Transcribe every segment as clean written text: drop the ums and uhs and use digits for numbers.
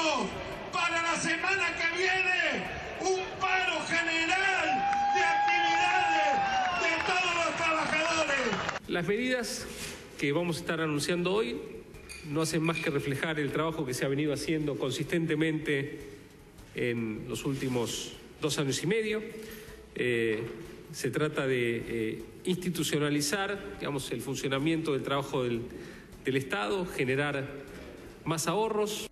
tenemos para la semana que viene un paro general de actividades de todos los trabajadores. Las medidas que vamos a estar anunciando hoy no hacen más que reflejar el trabajo que se ha venido haciendo consistentemente en los últimos 2 años y medio. Se trata de institucionalizar, digamos, el funcionamiento del trabajo del Estado, generar más ahorros.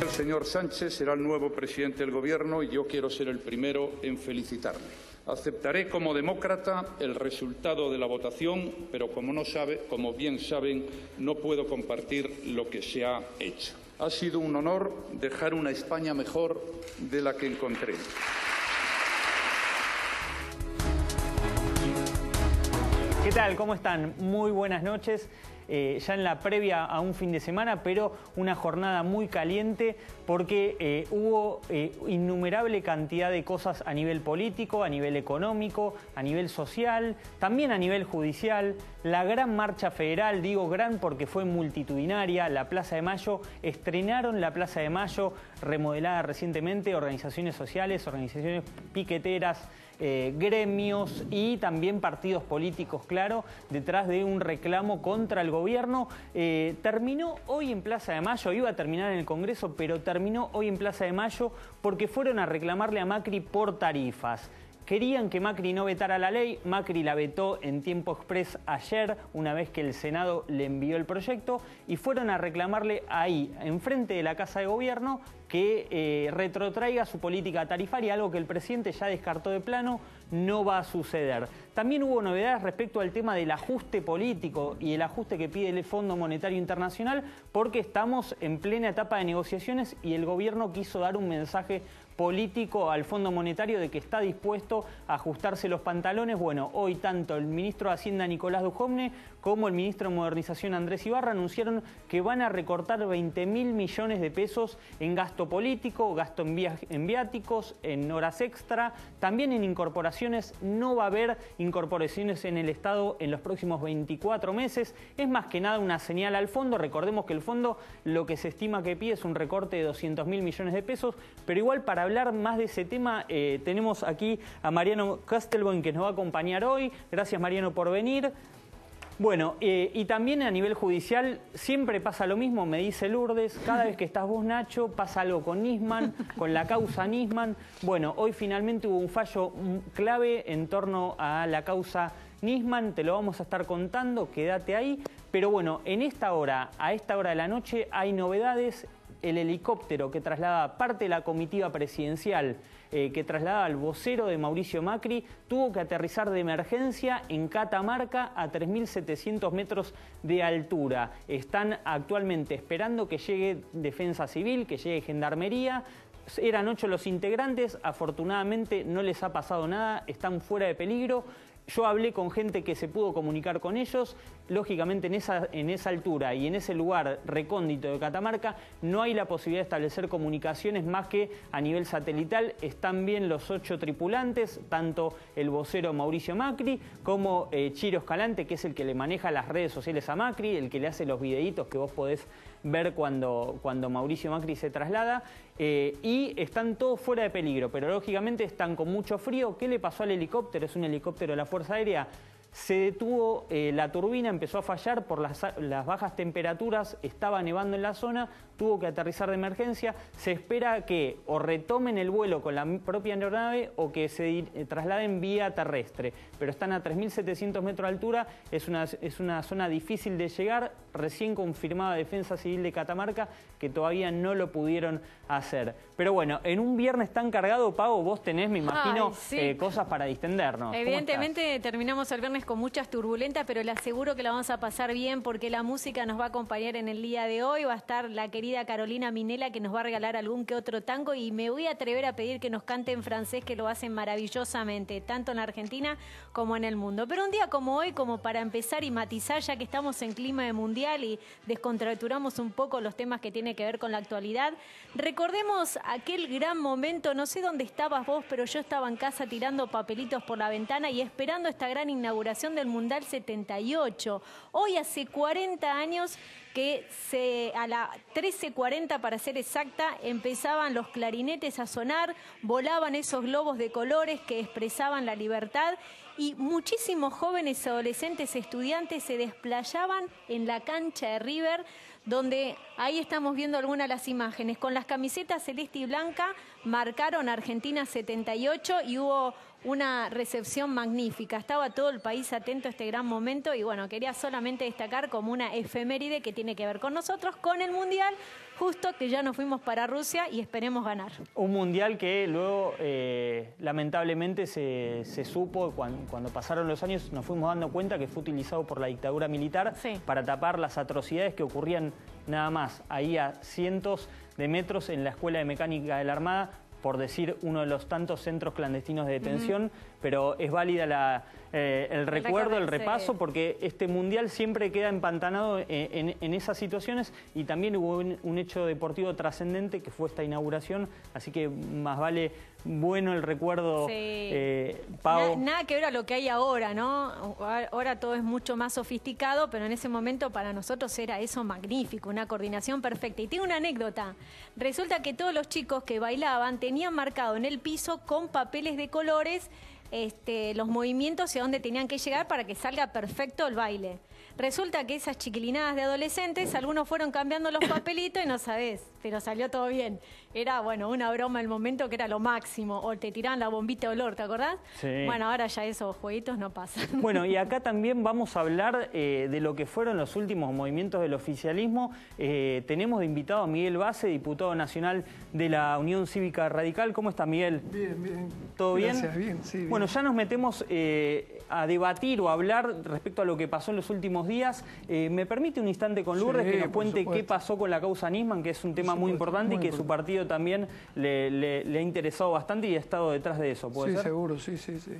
El señor Sánchez será el nuevo presidente del Gobierno y yo quiero ser el primero en felicitarle. Aceptaré como demócrata el resultado de la votación, pero como bien saben, no puedo compartir lo que se ha hecho. Ha sido un honor dejar una España mejor de la que encontré. ¿Qué tal? ¿Cómo están? Muy buenas noches. Ya en la previa a un fin de semana, pero una jornada muy caliente porque hubo innumerable cantidad de cosas a nivel político, a nivel económico, a nivel social, también a nivel judicial. La gran marcha federal, digo gran porque fue multitudinaria, la Plaza de Mayo, estrenaron la Plaza de Mayo remodelada recientemente, organizaciones sociales, organizaciones piqueteras, gremios y también partidos políticos, claro, detrás de un reclamo contra el gobierno. Terminó hoy en Plaza de Mayo, iba a terminar en el Congreso, pero terminó hoy en Plaza de Mayo porque fueron a reclamarle a Macri por tarifas. Querían que Macri no vetara la ley, Macri la vetó en tiempo exprés ayer, una vez que el Senado le envió el proyecto, y fueron a reclamarle ahí, enfrente de la Casa de Gobierno, que retrotraiga su política tarifaria, algo que el presidente ya descartó de plano, no va a suceder. También hubo novedades respecto al tema del ajuste político y el ajuste que pide el Fondo Monetario Internacional, porque estamos en plena etapa de negociaciones y el gobierno quiso dar un mensaje político al Fondo Monetario de que está dispuesto a ajustarse los pantalones. Bueno, hoy tanto el ministro de Hacienda Nicolás Dujovne como el ministro de Modernización Andrés Ibarra anunciaron que van a recortar 20.000 millones de pesos en gasto político, gasto en viáticos, en horas extra, también en incorporaciones. No va a haber incorporaciones en el Estado en los próximos 24 meses. Es más que nada una señal al fondo. Recordemos que el fondo lo que se estima que pide es un recorte de 200.000 millones de pesos, pero igual para hablar más de ese tema tenemos aquí a Mariano Castelboin que nos va a acompañar hoy. Gracias, Mariano, por venir. Bueno, y también a nivel judicial siempre pasa lo mismo, me dice Lourdes, cada vez que estás vos, Nacho, pasa algo con Nisman, con la causa Nisman. Bueno, hoy finalmente hubo un fallo clave en torno a la causa Nisman, te lo vamos a estar contando, quédate ahí. Pero bueno, a esta hora de la noche hay novedades. El helicóptero que traslada parte de la comitiva presidencial, que trasladaba al vocero de Mauricio Macri, tuvo que aterrizar de emergencia en Catamarca a 3.700 metros de altura. Están actualmente esperando que llegue Defensa Civil, que llegue Gendarmería. Eran 8 los integrantes, afortunadamente no les ha pasado nada, están fuera de peligro. Yo hablé con gente que se pudo comunicar con ellos. Lógicamente en esa altura y en ese lugar recóndito de Catamarca no hay la posibilidad de establecer comunicaciones más que a nivel satelital. Están bien los 8 tripulantes, tanto el vocero Mauricio Macri como Chiro Escalante, que es el que le maneja las redes sociales a Macri, el que le hace los videitos que vos podés ver cuando Mauricio Macri se traslada, y están todos fuera de peligro, pero lógicamente están con mucho frío. ¿Qué le pasó al helicóptero? Es un helicóptero de la Fuerza Aérea. Se detuvo la turbina, empezó a fallar por las bajas temperaturas, estaba nevando en la zona, tuvo que aterrizar de emergencia. Se espera que o retomen el vuelo con la propia aeronave o que se trasladen vía terrestre. Pero están a 3.700 metros de altura, es una zona difícil de llegar. Recién confirmada Defensa Civil de Catamarca que todavía no lo pudieron hacer. Pero bueno, en un viernes tan cargado, Pau, vos tenés, me imagino, sí, cosas para distendernos. Evidentemente terminamos el viernes con muchas turbulentas, pero le aseguro que la vamos a pasar bien porque la música nos va a acompañar en el día de hoy. Va a estar la querida Carolina Minela que nos va a regalar algún que otro tango y me voy a atrever a pedir que nos cante en francés, que lo hacen maravillosamente, tanto en la Argentina como en el mundo. Pero un día como hoy, como para empezar y matizar, ya que estamos en clima de mundial y descontracturamos un poco los temas que tienen que ver con la actualidad, recordemos aquel gran momento, no sé dónde estabas vos, pero yo estaba en casa tirando papelitos por la ventana y esperando esta gran inauguración del Mundial 78. Hoy hace 40 años que a las 13:40 para ser exacta, empezaban los clarinetes a sonar, volaban esos globos de colores que expresaban la libertad y muchísimos jóvenes, adolescentes, estudiantes se desplayaban en la cancha de River, donde ahí estamos viendo algunas de las imágenes. Con las camisetas celeste y blanca marcaron Argentina 78 y hubo una recepción magnífica. Estaba todo el país atento a este gran momento y bueno, quería solamente destacar como una efeméride que tiene que ver con nosotros, con el Mundial, justo que ya nos fuimos para Rusia y esperemos ganar. Un Mundial que luego lamentablemente se supo, cuando pasaron los años nos fuimos dando cuenta que fue utilizado por la dictadura militar para tapar las atrocidades que ocurrían nada más ahí a cientos de metros en la Escuela de Mecánica de la Armada, por decir uno de los tantos centros clandestinos de detención, pero es válida el recuerdo, el repaso, porque este Mundial siempre queda empantanado en esas situaciones y también hubo un hecho deportivo trascendente que fue esta inauguración, así que más vale bueno el recuerdo, Pau. Nada que ver a lo que hay ahora, ¿no? Ahora todo es mucho más sofisticado, pero en ese momento para nosotros era eso magnífico, una coordinación perfecta. Y tengo una anécdota. Resulta que todos los chicos que bailaban tenían marcado en el piso con papeles de colores los movimientos y a dónde tenían que llegar para que salga perfecto el baile. Resulta que esas chiquilinadas de adolescentes, algunos fueron cambiando los papelitos y no sabés, pero salió todo bien. Era, bueno, una broma el momento que era lo máximo, o te tiraban la bombita de olor, ¿te acordás? Sí. Bueno, ahora ya esos jueguitos no pasan. Bueno, y acá también vamos a hablar de lo que fueron los últimos movimientos del oficialismo. Tenemos de invitado a Miguel Base, diputado nacional de la Unión Cívica Radical. ¿Cómo está, Miguel? Bien, bien. ¿Todo bien? Gracias, bien, sí. Bien. Bueno, ya nos metemos a debatir o a hablar respecto a lo que pasó en los últimos días. ¿Me permite un instante con Lourdes que nos cuente qué pasó con la causa Nisman, que es un tema muy importante y que su partido también le ha interesado bastante y ha estado detrás de eso? ¿Puede ser? Seguro, sí.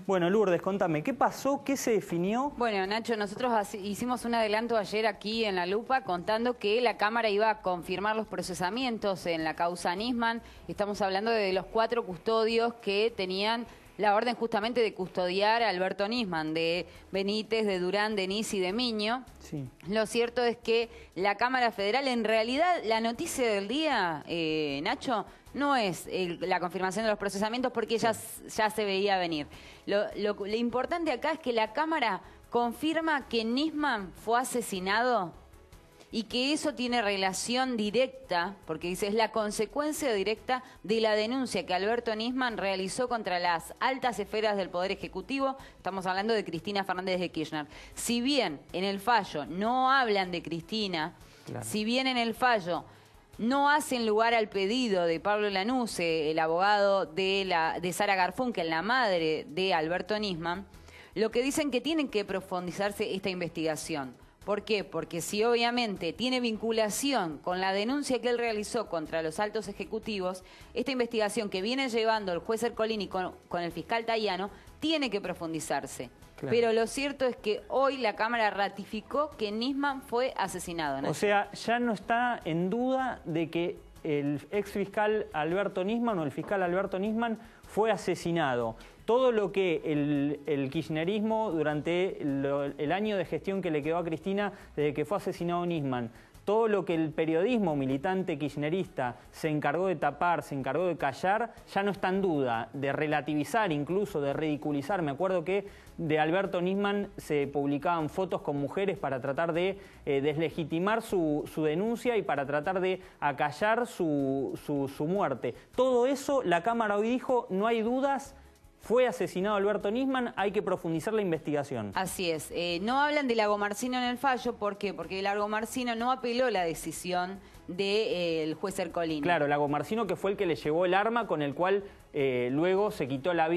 Bueno, Lourdes, contame, ¿qué pasó? ¿Qué se definió? Bueno, Nacho, nosotros hicimos un adelanto ayer aquí en La Lupa contando que la Cámara iba a confirmar los procesamientos en la causa Nisman. Estamos hablando de los 4 custodios que tenían la orden justamente de custodiar a Alberto Nisman, de Benítez, de Durán, de Nis y de Miño. Sí. Lo cierto es que la Cámara Federal, en realidad, la noticia del día, Nacho, no es la confirmación de los procesamientos porque ya se veía venir. Lo importante acá es que la Cámara confirma que Nisman fue asesinado y que eso tiene relación directa, porque dice, es la consecuencia directa de la denuncia que Alberto Nisman realizó contra las altas esferas del Poder Ejecutivo. Estamos hablando de Cristina Fernández de Kirchner. Si bien en el fallo no hablan de Cristina, si bien en el fallo no hacen lugar al pedido de Pablo Lanuse, el abogado de Sara Garfunkel, la madre de Alberto Nisman, lo que dicen que tienen que profundizarse esta investigación. ¿Por qué? Porque si obviamente tiene vinculación con la denuncia que él realizó contra los altos ejecutivos, esta investigación que viene llevando el juez Ercolini con el fiscal Tayano tiene que profundizarse. Claro. Pero lo cierto es que hoy la Cámara ratificó que Nisman fue asesinado, ¿no? O sea, ya no está en duda de que el ex fiscal Alberto Nisman o el fiscal Alberto Nisman fue asesinado. Todo lo que el kirchnerismo durante el año de gestión que le quedó a Cristina desde que fue asesinado Nisman, todo lo que el periodismo militante kirchnerista se encargó de tapar, se encargó de callar, ya no está en duda, de relativizar, incluso de ridiculizar. Me acuerdo que de Alberto Nisman se publicaban fotos con mujeres para tratar de deslegitimar su denuncia y para tratar de acallar su muerte. Todo eso, la Cámara hoy dijo, no hay dudas. Fue asesinado Alberto Nisman, hay que profundizar la investigación. Así es. No hablan de Lagomarsino en el fallo, ¿por qué? Porque Lagomarsino no apeló la decisión del juez Ercolini. Claro, Lagomarsino, que fue el que le llevó el arma con el cual luego se quitó la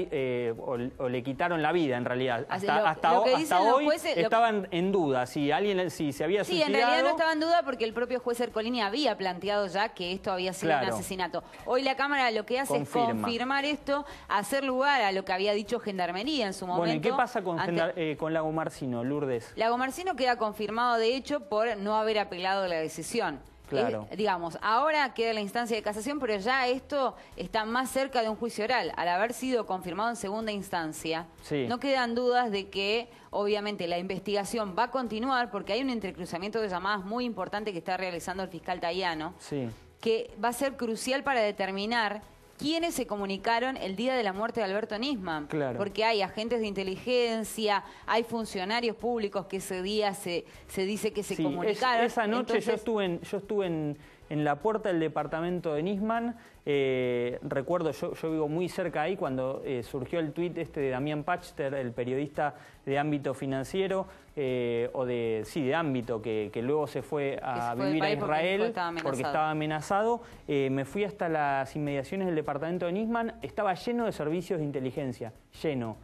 o le quitaron la vida, en realidad. Hasta hoy estaban en duda si alguien se había suicidado. Sí, en realidad no estaba en duda porque el propio juez Ercolini había planteado ya que esto había sido un asesinato. Hoy la Cámara lo que hace es confirmar esto, hacer lugar a lo que había dicho Gendarmería en su momento. Bueno, ¿y qué pasa con Lagomarsino, Lourdes? Lagomarsino queda confirmado, de hecho, por no haber apelado la decisión. Claro. Digamos, ahora queda la instancia de casación, pero ya esto está más cerca de un juicio oral. Al haber sido confirmado en segunda instancia, no quedan dudas de que, obviamente, la investigación va a continuar porque hay un entrecruzamiento de llamadas muy importante que está realizando el fiscal Tayano, que va a ser crucial para determinar quiénes se comunicaron el día de la muerte de Alberto Nisman. Claro. Porque hay agentes de inteligencia, hay funcionarios públicos que ese día se dice que se comunicaron. Esa noche yo estuve en la puerta del departamento de Nisman. Recuerdo, yo vivo muy cerca ahí cuando surgió el tuit de Damián Pachter, el periodista de ámbito financiero, de ámbito, que luego se fue a vivir a Israel porque estaba amenazado. Me fui hasta las inmediaciones del departamento de Nisman, estaba lleno de servicios de inteligencia, lleno.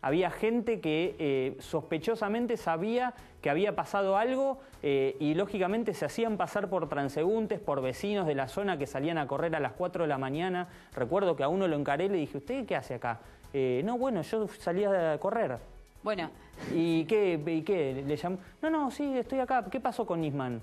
Había gente que sospechosamente sabía que había pasado algo y lógicamente se hacían pasar por transeúntes, por vecinos de la zona que salían a correr a las 4 de la mañana. Recuerdo que a uno lo encaré y le dije, ¿usted qué hace acá? No, bueno, yo salía a correr. Bueno. ¿Y qué? ¿Le llamó? No, sí, estoy acá. ¿Qué pasó con Nisman?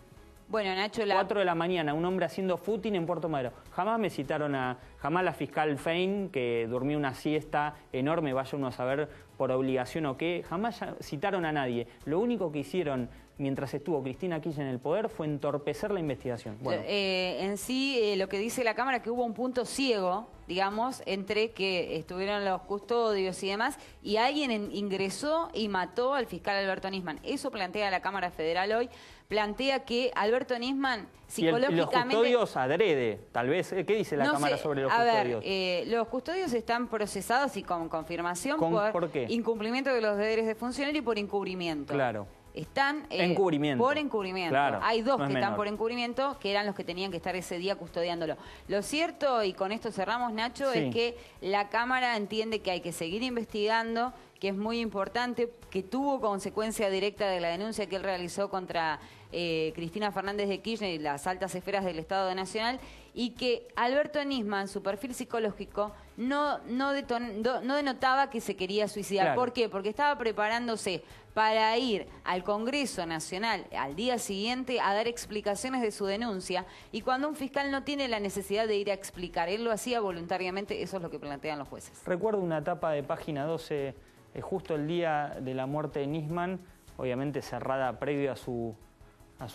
Bueno, Nacho, 4 de la mañana, un hombre haciendo footing en Puerto Madero. Jamás me citaron jamás la fiscal Fein, que durmió una siesta enorme, vaya uno a saber por obligación o qué, jamás citaron a nadie. Lo único que hicieron mientras estuvo Cristina Kirchner en el poder fue entorpecer la investigación. Bueno. En sí, lo que dice la Cámara, que hubo un punto ciego, digamos, entre que estuvieron los custodios y demás, y alguien ingresó y mató al fiscal Alberto Nisman. Eso plantea la Cámara Federal hoy, plantea que Alberto Nisman psicológicamente... Y los custodios adrede, tal vez. ¿Qué dice la Cámara sobre los custodios? Los custodios están procesados y con confirmación ¿Por qué? Incumplimiento de los deberes de funcionario y por encubrimiento. Claro. Están encubrimiento. Por encubrimiento. Claro, hay dos que están por encubrimiento, que eran los que tenían que estar ese día custodiándolo. Lo cierto, y con esto cerramos, Nacho, es que la Cámara entiende que hay que seguir investigando, que es muy importante, que tuvo consecuencia directa de la denuncia que él realizó contra Cristina Fernández de Kirchner y las altas esferas del Estado Nacional, y que Alberto Nisman, su perfil psicológico, no denotaba que se quería suicidar. Claro. ¿Por qué? Porque estaba preparándose para ir al Congreso Nacional al día siguiente a dar explicaciones de su denuncia, y cuando un fiscal no tiene la necesidad de ir a explicar, él lo hacía voluntariamente. Eso es lo que plantean los jueces. Recuerdo una etapa de Página 12, justo el día de la muerte de Nisman, obviamente cerrada previo a su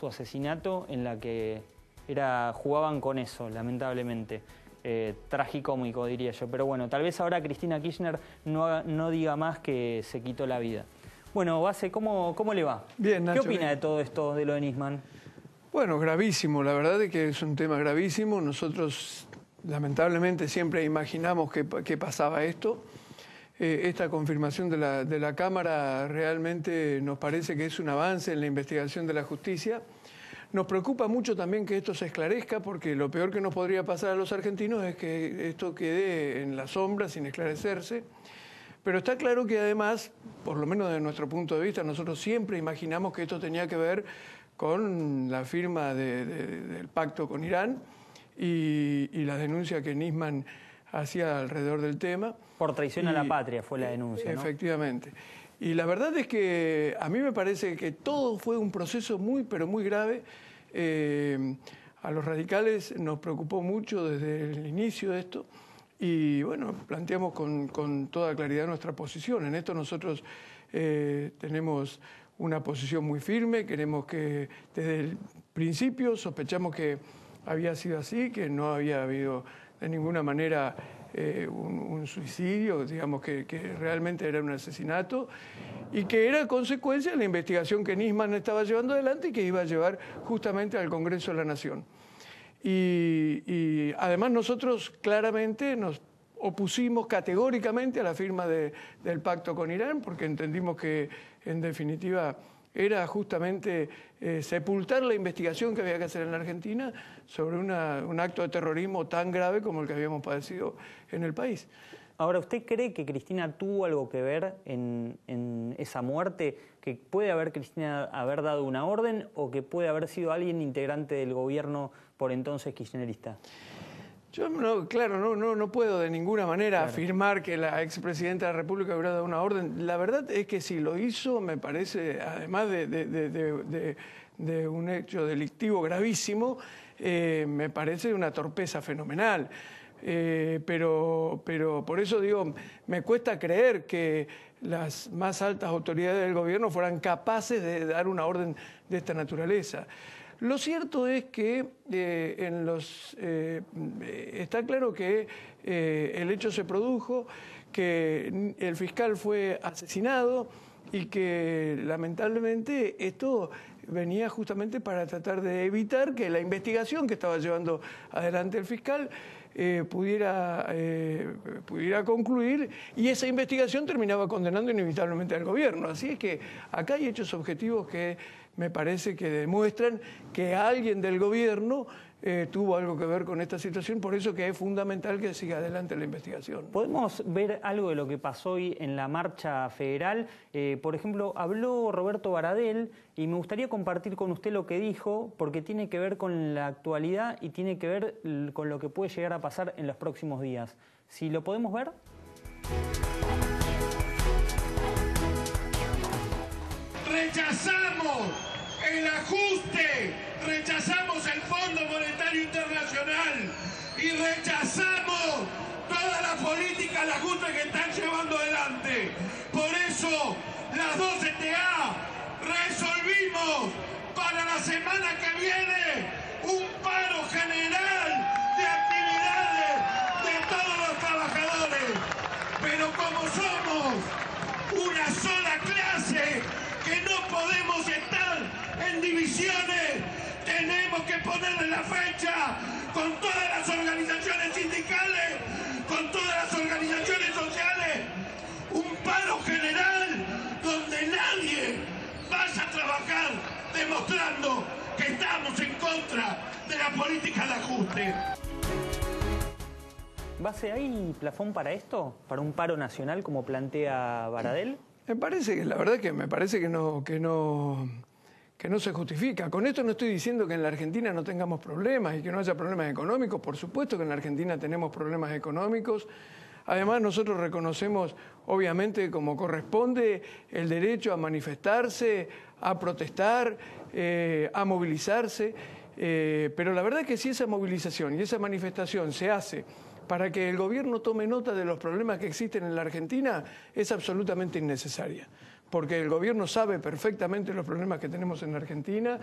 asesinato, en la que jugaban con eso, lamentablemente. Tragicómico, diría yo. Pero bueno, tal vez ahora Cristina Kirchner no diga más que se quitó la vida. Bueno, Base, ¿cómo le va? Bien, Nacho. ¿Qué opina de todo esto, de lo de Nisman? Bueno, gravísimo, la verdad es que es un tema gravísimo. Nosotros, lamentablemente, siempre imaginamos que pasaba esto. Esta confirmación de la Cámara realmente nos parece que es un avance en la investigación de la justicia. Nos preocupa mucho también que esto se esclarezca, porque lo peor que nos podría pasar a los argentinos es que esto quede en la sombra sin esclarecerse. Pero está claro que además, por lo menos desde nuestro punto de vista, nosotros siempre imaginamos que esto tenía que ver con la firma del pacto con Irán y la denuncia que Nisman hacía alrededor del tema. Por traición a la patria fue la denuncia, ¿no? Efectivamente. Y la verdad es que a mí me parece que todo fue un proceso pero muy grave. A los radicales nos preocupó mucho desde el inicio de esto y bueno, planteamos con toda claridad nuestra posición. En esto nosotros tenemos una posición muy firme, queremos que desde el principio sospechamos que había sido así, que no había habido de ninguna manera un suicidio, digamos que realmente era un asesinato y que era consecuencia de la investigación que Nisman estaba llevando adelante y que iba a llevar justamente al Congreso de la Nación. Y además nosotros claramente nos opusimos categóricamente a la firma del pacto con Irán porque entendimos que en definitiva era justamente sepultar la investigación que había que hacer en la Argentina sobre un acto de terrorismo tan grave como el que habíamos padecido en el país. Ahora, ¿usted cree que Cristina tuvo algo que ver en esa muerte? ¿Que puede haber Cristina haber dado una orden o que puede haber sido alguien integrante del gobierno por entonces kirchnerista? Yo no puedo de ninguna manera afirmar que la expresidenta de la República hubiera dado una orden. La verdad es que si lo hizo, me parece, además de un hecho delictivo gravísimo, me parece una torpeza fenomenal. Pero por eso digo, me cuesta creer que las más altas autoridades del gobierno fueran capaces de dar una orden de esta naturaleza. Lo cierto es que está claro que el hecho se produjo, que el fiscal fue asesinado y que lamentablemente esto venía justamente para tratar de evitar que la investigación que estaba llevando adelante el fiscal pudiera concluir y esa investigación terminaba condenando inevitablemente al gobierno. Así es que acá hay hechos objetivos que me parece que demuestran que alguien del gobierno tuvo algo que ver con esta situación, por eso que es fundamental que siga adelante la investigación. ¿Podemos ver algo de lo que pasó hoy en la marcha federal? Por ejemplo, habló Roberto Baradel y me gustaría compartir con usted lo que dijo, porque tiene que ver con la actualidad y tiene que ver con lo que puede llegar a pasar en los próximos días. Si lo podemos ver. Rechazamos el ajuste, rechazamos el Fondo Monetario Internacional y rechazamos toda la política de ajuste que están llevando adelante. Por eso, las 2 CTA resolvimos para la semana que viene un paro general de actividades de todos los trabajadores. Pero como somos una sola clase, que no podemos estar en divisiones, tenemos que ponerle la fecha con todas las organizaciones sindicales, con todas las organizaciones sociales, un paro general donde nadie vaya a trabajar demostrando que estamos en contra de la política de ajuste. ¿Base hay plafón para esto? ¿Para un paro nacional como plantea Baradel? Me parece que, la verdad que me parece que no se justifica. Con esto no estoy diciendo que en la Argentina no tengamos problemas y que no haya problemas económicos. Por supuesto que en la Argentina tenemos problemas económicos. Además, nosotros reconocemos, obviamente, como corresponde, el derecho a manifestarse, a protestar, a movilizarse. Pero la verdad es que si esa movilización y esa manifestación se hace para que el gobierno tome nota de los problemas que existen en la Argentina, es absolutamente innecesaria. Porque el gobierno sabe perfectamente los problemas que tenemos en la Argentina,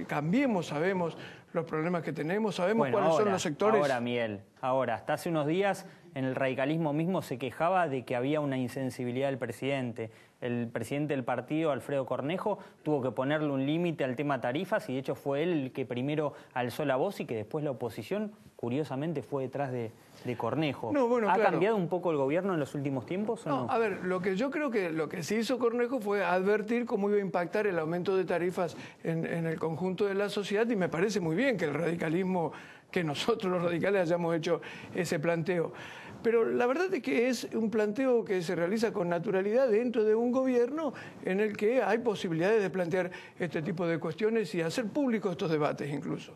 Cambiemos sabemos los problemas que tenemos, sabemos cuáles son los sectores. Ahora, Miguel, hasta hace unos días en el radicalismo mismo se quejaba de que había una insensibilidad del presidente. El presidente del partido, Alfredo Cornejo, tuvo que ponerle un límite al tema tarifas y de hecho fue él el que primero alzó la voz y que después la oposición, curiosamente, fue detrás de Cornejo. ¿Ha cambiado un poco el gobierno en los últimos tiempos o no? A ver, yo creo que lo que sí hizo Cornejo fue advertir cómo iba a impactar el aumento de tarifas en el conjunto de la sociedad y me parece muy bien que el radicalismo, que nosotros los radicales hayamos hecho ese planteo. Pero la verdad es que es un planteo que se realiza con naturalidad dentro de un gobierno en el que hay posibilidades de plantear este tipo de cuestiones y hacer públicos estos debates incluso.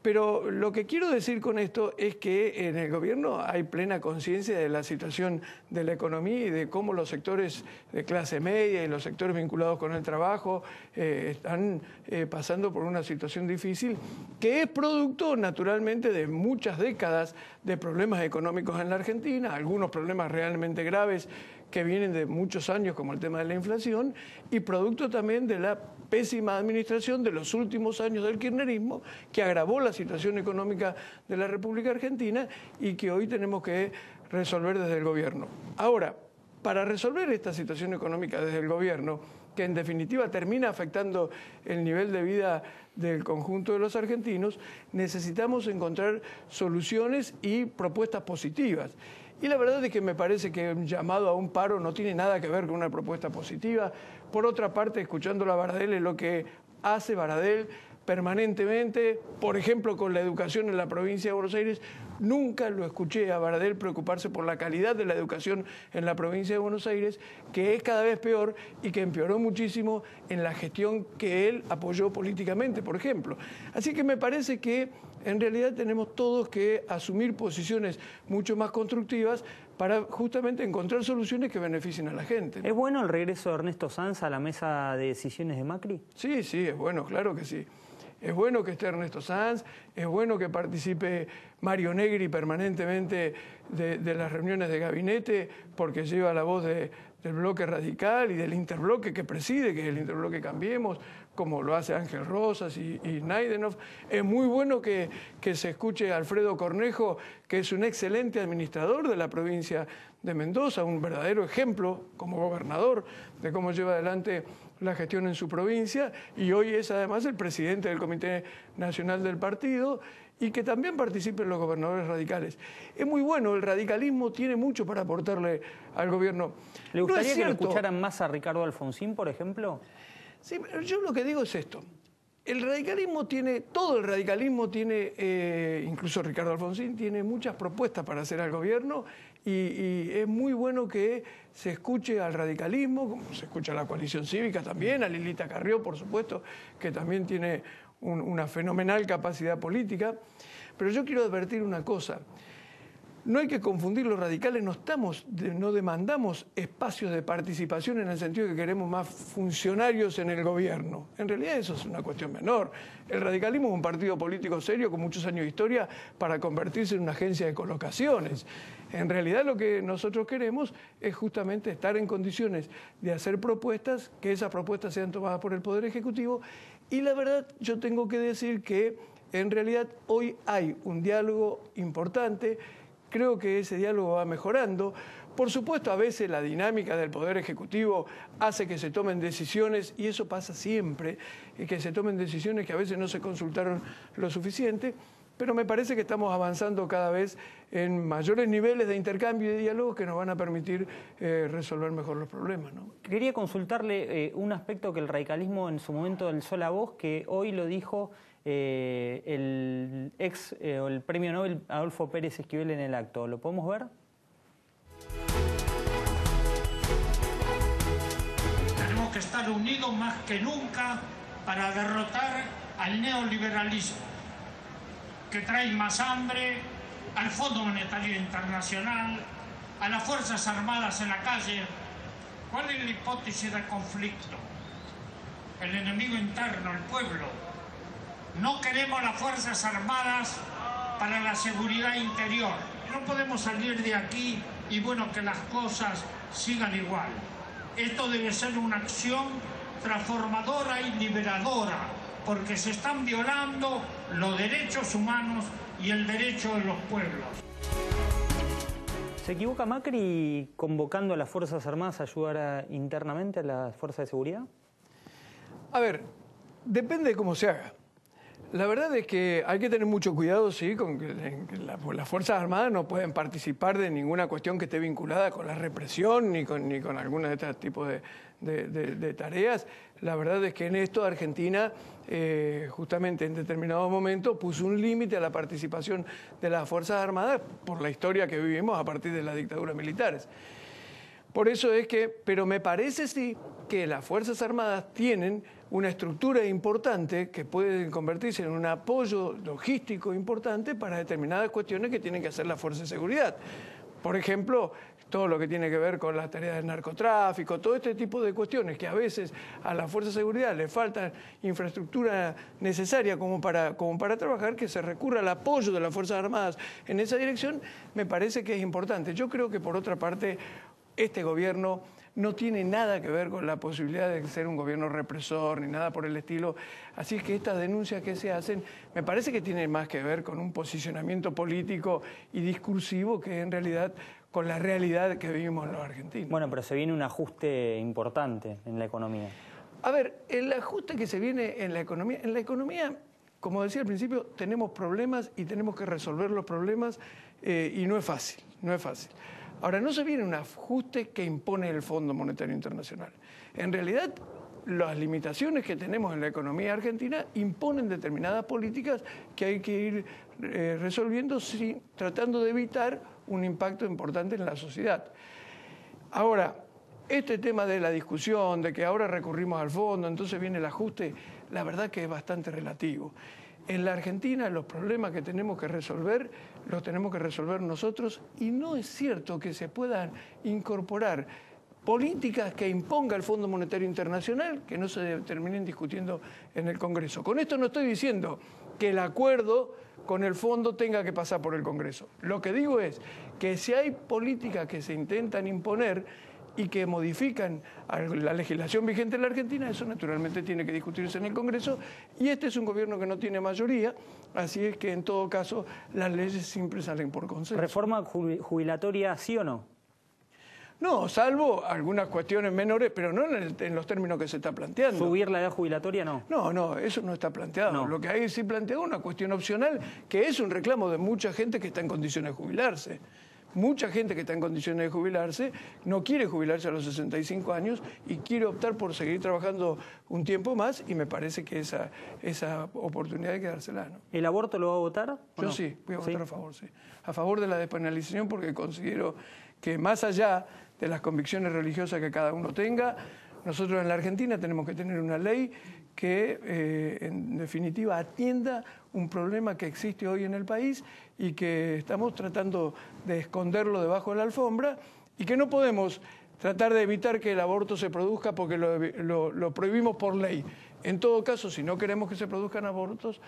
Pero lo que quiero decir con esto es que en el gobierno hay plena conciencia de la situación de la economía y de cómo los sectores de clase media y los sectores vinculados con el trabajo están pasando por una situación difícil que es producto naturalmente de muchas décadas de problemas económicos en la Argentina, algunos problemas realmente graves que vienen de muchos años, como el tema de la inflación, y producto también de la pésima administración de los últimos años del kirchnerismo, que agravó la situación económica de la República Argentina y que hoy tenemos que resolver desde el gobierno. Ahora, para resolver esta situación económica desde el gobierno, que en definitiva termina afectando el nivel de vida del conjunto de los argentinos, necesitamos encontrar soluciones y propuestas positivas. Y la verdad es que me parece que un llamado a un paro no tiene nada que ver con una propuesta positiva. Por otra parte, escuchándolo a Baradel, es lo que hace Baradel permanentemente, por ejemplo, con la educación en la provincia de Buenos Aires. Nunca lo escuché a Baradel preocuparse por la calidad de la educación en la provincia de Buenos Aires, que es cada vez peor y que empeoró muchísimo en la gestión que él apoyó políticamente, por ejemplo. Así que me parece que en realidad tenemos todos que asumir posiciones mucho más constructivas para justamente encontrar soluciones que beneficien a la gente, ¿no? ¿Es bueno el regreso de Ernesto Sanz a la mesa de decisiones de Macri? Sí, sí, es bueno, claro que sí. Es bueno que esté Ernesto Sanz, es bueno que participe Mario Negri permanentemente de las reuniones de gabinete, porque lleva la voz del bloque radical y del interbloque que preside, que es el interbloque Cambiemos, como lo hace Ángel Rosas y Naidenov. Es muy bueno que se escuche a Alfredo Cornejo, que es un excelente administrador de la provincia de Mendoza, un verdadero ejemplo como gobernador de cómo lleva adelante la gestión en su provincia, y hoy es además el presidente del Comité Nacional del Partido, y que también participen los gobernadores radicales. Es muy bueno, el radicalismo tiene mucho para aportarle al gobierno. ¿Le gustaría que lo escucharan más a Ricardo Alfonsín, por ejemplo? Sí, pero yo lo que digo es esto. El radicalismo tiene, todo el radicalismo tiene, incluso Ricardo Alfonsín, tiene muchas propuestas para hacer al gobierno y es muy bueno que se escuche al radicalismo, como se escucha a la coalición cívica también, a Lilita Carrió, por supuesto, que también tiene una fenomenal capacidad política. Pero yo quiero advertir una cosa. No hay que confundir, los radicales no demandamos espacios de participación en el sentido de que queremos más funcionarios en el gobierno. En realidad eso es una cuestión menor. El radicalismo es un partido político serio con muchos años de historia para convertirse en una agencia de colocaciones. En realidad lo que nosotros queremos es justamente estar en condiciones de hacer propuestas, que esas propuestas sean tomadas por el Poder Ejecutivo. Y la verdad, yo tengo que decir que en realidad hoy hay un diálogo importante. Creo que ese diálogo va mejorando. Por supuesto, a veces la dinámica del Poder Ejecutivo hace que se tomen decisiones, y eso pasa siempre, que se tomen decisiones que a veces no se consultaron lo suficiente, pero me parece que estamos avanzando cada vez en mayores niveles de intercambio y de diálogo que nos van a permitir resolver mejor los problemas, ¿no? Quería consultarle un aspecto que el radicalismo en su momento alzó la voz, que hoy lo dijo el premio Nobel Adolfo Pérez Esquivel en el acto. ¿Lo podemos ver? Tenemos que estar unidos más que nunca para derrotar al neoliberalismo, que trae más hambre, al Fondo Monetario Internacional, a las Fuerzas Armadas en la calle. ¿Cuál es la hipótesis del conflicto? El enemigo interno, el pueblo. No queremos las Fuerzas Armadas para la seguridad interior. No podemos salir de aquí y bueno, que las cosas sigan igual. Esto debe ser una acción transformadora y liberadora, porque se están violando los derechos humanos y el derecho de los pueblos. ¿Se equivoca Macri convocando a las Fuerzas Armadas a ayudar internamente a las fuerzas de seguridad? A ver, depende de cómo se haga. La verdad es que hay que tener mucho cuidado, sí, con que las Fuerzas Armadas no pueden participar de ninguna cuestión que esté vinculada con la represión ni con alguna de estos tipos de tareas. La verdad es que en esto Argentina, justamente en determinado momento, puso un límite a la participación de las Fuerzas Armadas por la historia que vivimos a partir de las dictaduras militares. Por eso es que, pero me parece sí que las Fuerzas Armadas tienen una estructura importante que puede convertirse en un apoyo logístico importante para determinadas cuestiones que tienen que hacer las Fuerzas de Seguridad. Por ejemplo, todo lo que tiene que ver con las tareas del narcotráfico, todo este tipo de cuestiones que a veces a la Fuerza de Seguridad le falta infraestructura necesaria como para trabajar, que se recurra al apoyo de las Fuerzas Armadas en esa dirección, me parece que es importante. Yo creo que por otra parte, este gobierno no tiene nada que ver con la posibilidad de ser un gobierno represor ni nada por el estilo. Así es que estas denuncias que se hacen me parece que tienen más que ver con un posicionamiento político y discursivo que en realidad con la realidad que vivimos los argentinos. Bueno, pero se viene un ajuste importante en la economía. A ver, el ajuste que se viene en la economía, como decía al principio, tenemos problemas y tenemos que resolver los problemas y no es fácil, no es fácil. Ahora, no se viene un ajuste que impone el Fondo Monetario Internacional. En realidad, las limitaciones que tenemos en la economía argentina imponen determinadas políticas que hay que ir resolviendo tratando de evitar un impacto importante en la sociedad. Ahora, este tema de la discusión, de que ahora recurrimos al fondo, entonces viene el ajuste, la verdad que es bastante relativo. En la Argentina los problemas que tenemos que resolver los tenemos que resolver nosotros y no es cierto que se puedan incorporar políticas que imponga el Fondo Monetario Internacional que no se terminen discutiendo en el Congreso. Con esto no estoy diciendo que el acuerdo con el fondo tenga que pasar por el Congreso. Lo que digo es que si hay políticas que se intentan imponer y que modifican la legislación vigente en la Argentina, eso naturalmente tiene que discutirse en el Congreso, y este es un gobierno que no tiene mayoría, así es que en todo caso las leyes siempre salen por consenso. ¿Reforma jubilatoria sí o no? No, salvo algunas cuestiones menores, pero no en los términos que se está planteando. ¿Subir la edad jubilatoria no? No, eso no está planteado. No. Lo que hay sí planteado es una cuestión opcional, que es un reclamo de mucha gente que está en condiciones de jubilarse. Mucha gente que está en condiciones de jubilarse no quiere jubilarse a los 65 años y quiere optar por seguir trabajando un tiempo más, y me parece que esa oportunidad hay que dársela, ¿no? ¿El aborto lo va a votar? Yo sí, voy a votar a favor, sí. A favor de la despenalización, porque considero que más allá de las convicciones religiosas que cada uno tenga, nosotros en la Argentina tenemos que tener una ley que en definitiva atienda un problema que existe hoy en el país y que estamos tratando de esconderlo debajo de la alfombra, y que no podemos tratar de evitar que el aborto se produzca porque lo prohibimos por ley. En todo caso, si no queremos que se produzcan abortos,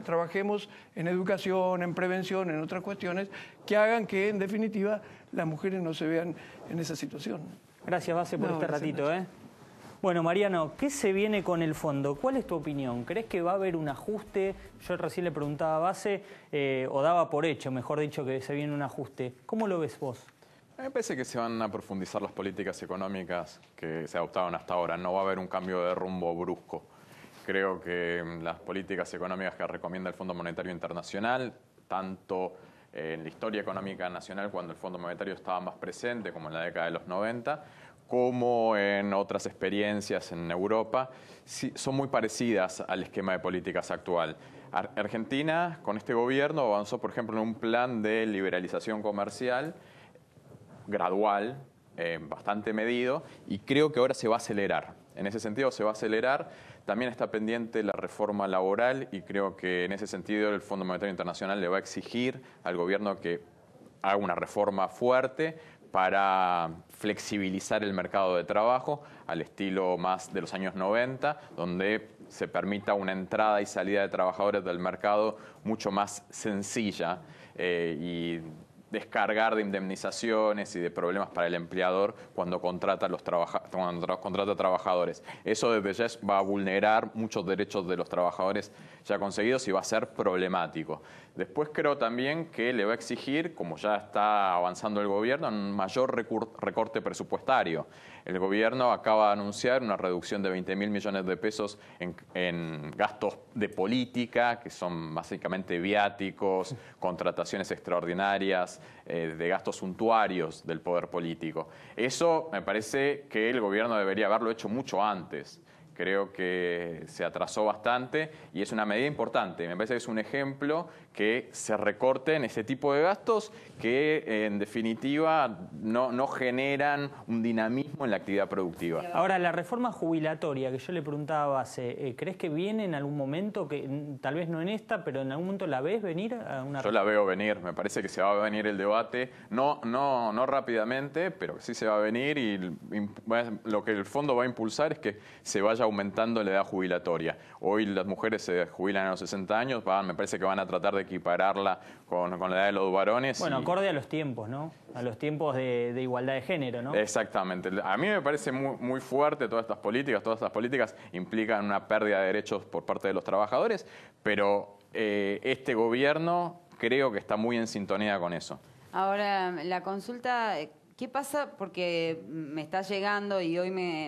trabajemos en educación, en prevención, en otras cuestiones que hagan que, en definitiva, las mujeres no se vean en esa situación. Gracias, Base, por este ratito. Bueno, Mariano, ¿qué se viene con el fondo? ¿Cuál es tu opinión? ¿Crees que va a haber un ajuste? Yo recién le preguntaba a Base, o daba por hecho, mejor dicho, que se viene un ajuste. ¿Cómo lo ves vos? Me parece que se van a profundizar las políticas económicas que se adoptaron hasta ahora. No va a haber un cambio de rumbo brusco. Creo que las políticas económicas que recomienda el Fondo Monetario Internacional, tanto en la historia económica nacional, cuando el Fondo Monetario estaba más presente, como en la década de los 90, como en otras experiencias en Europa, sí, son muy parecidas al esquema de políticas actual. Argentina, con este gobierno, avanzó, por ejemplo, en un plan de liberalización comercial gradual, bastante medido, y creo que ahora se va a acelerar. En ese sentido se va a acelerar. También está pendiente la reforma laboral, y creo que en ese sentido el Fondo Monetario Internacional le va a exigir al gobierno que haga una reforma fuerte para flexibilizar el mercado de trabajo al estilo más de los años 90, donde se permita una entrada y salida de trabajadores del mercado mucho más sencilla y descargar de indemnizaciones y de problemas para el empleador cuando contrata trabajadores. Eso desde ya va a vulnerar muchos derechos de los trabajadores ya conseguidos y va a ser problemático. Después creo también que le va a exigir, como ya está avanzando el gobierno, un mayor recorte presupuestario. El gobierno acaba de anunciar una reducción de 20.000 millones de pesos en gastos de política, que son básicamente viáticos, contrataciones extraordinarias, de gastos suntuarios del poder político. Eso me parece que el gobierno debería haberlo hecho mucho antes. Creo que se atrasó bastante y es una medida importante. Me parece que es un ejemplo que se recorten ese tipo de gastos que en definitiva no generan un dinamismo en la actividad productiva. Ahora, la reforma jubilatoria que yo le preguntaba hace, ¿crees que viene en algún momento, que tal vez no en esta, pero en algún momento la ves venir a una? Yo la veo venir, me parece que se va a venir el debate, no rápidamente, pero sí se va a venir y lo que el fondo va a impulsar es que se vaya aumentando la edad jubilatoria. Hoy las mujeres se jubilan a los 60 años, me parece que van a tratar de equipararla con la edad de los varones. Bueno, acorde a los tiempos, ¿no? A los tiempos de igualdad de género, ¿no? Exactamente. A mí me parece muy fuerte todas estas políticas implican una pérdida de derechos por parte de los trabajadores, pero este gobierno creo que está muy en sintonía con eso. Ahora, la consulta, ¿qué pasa? Porque me está llegando y hoy me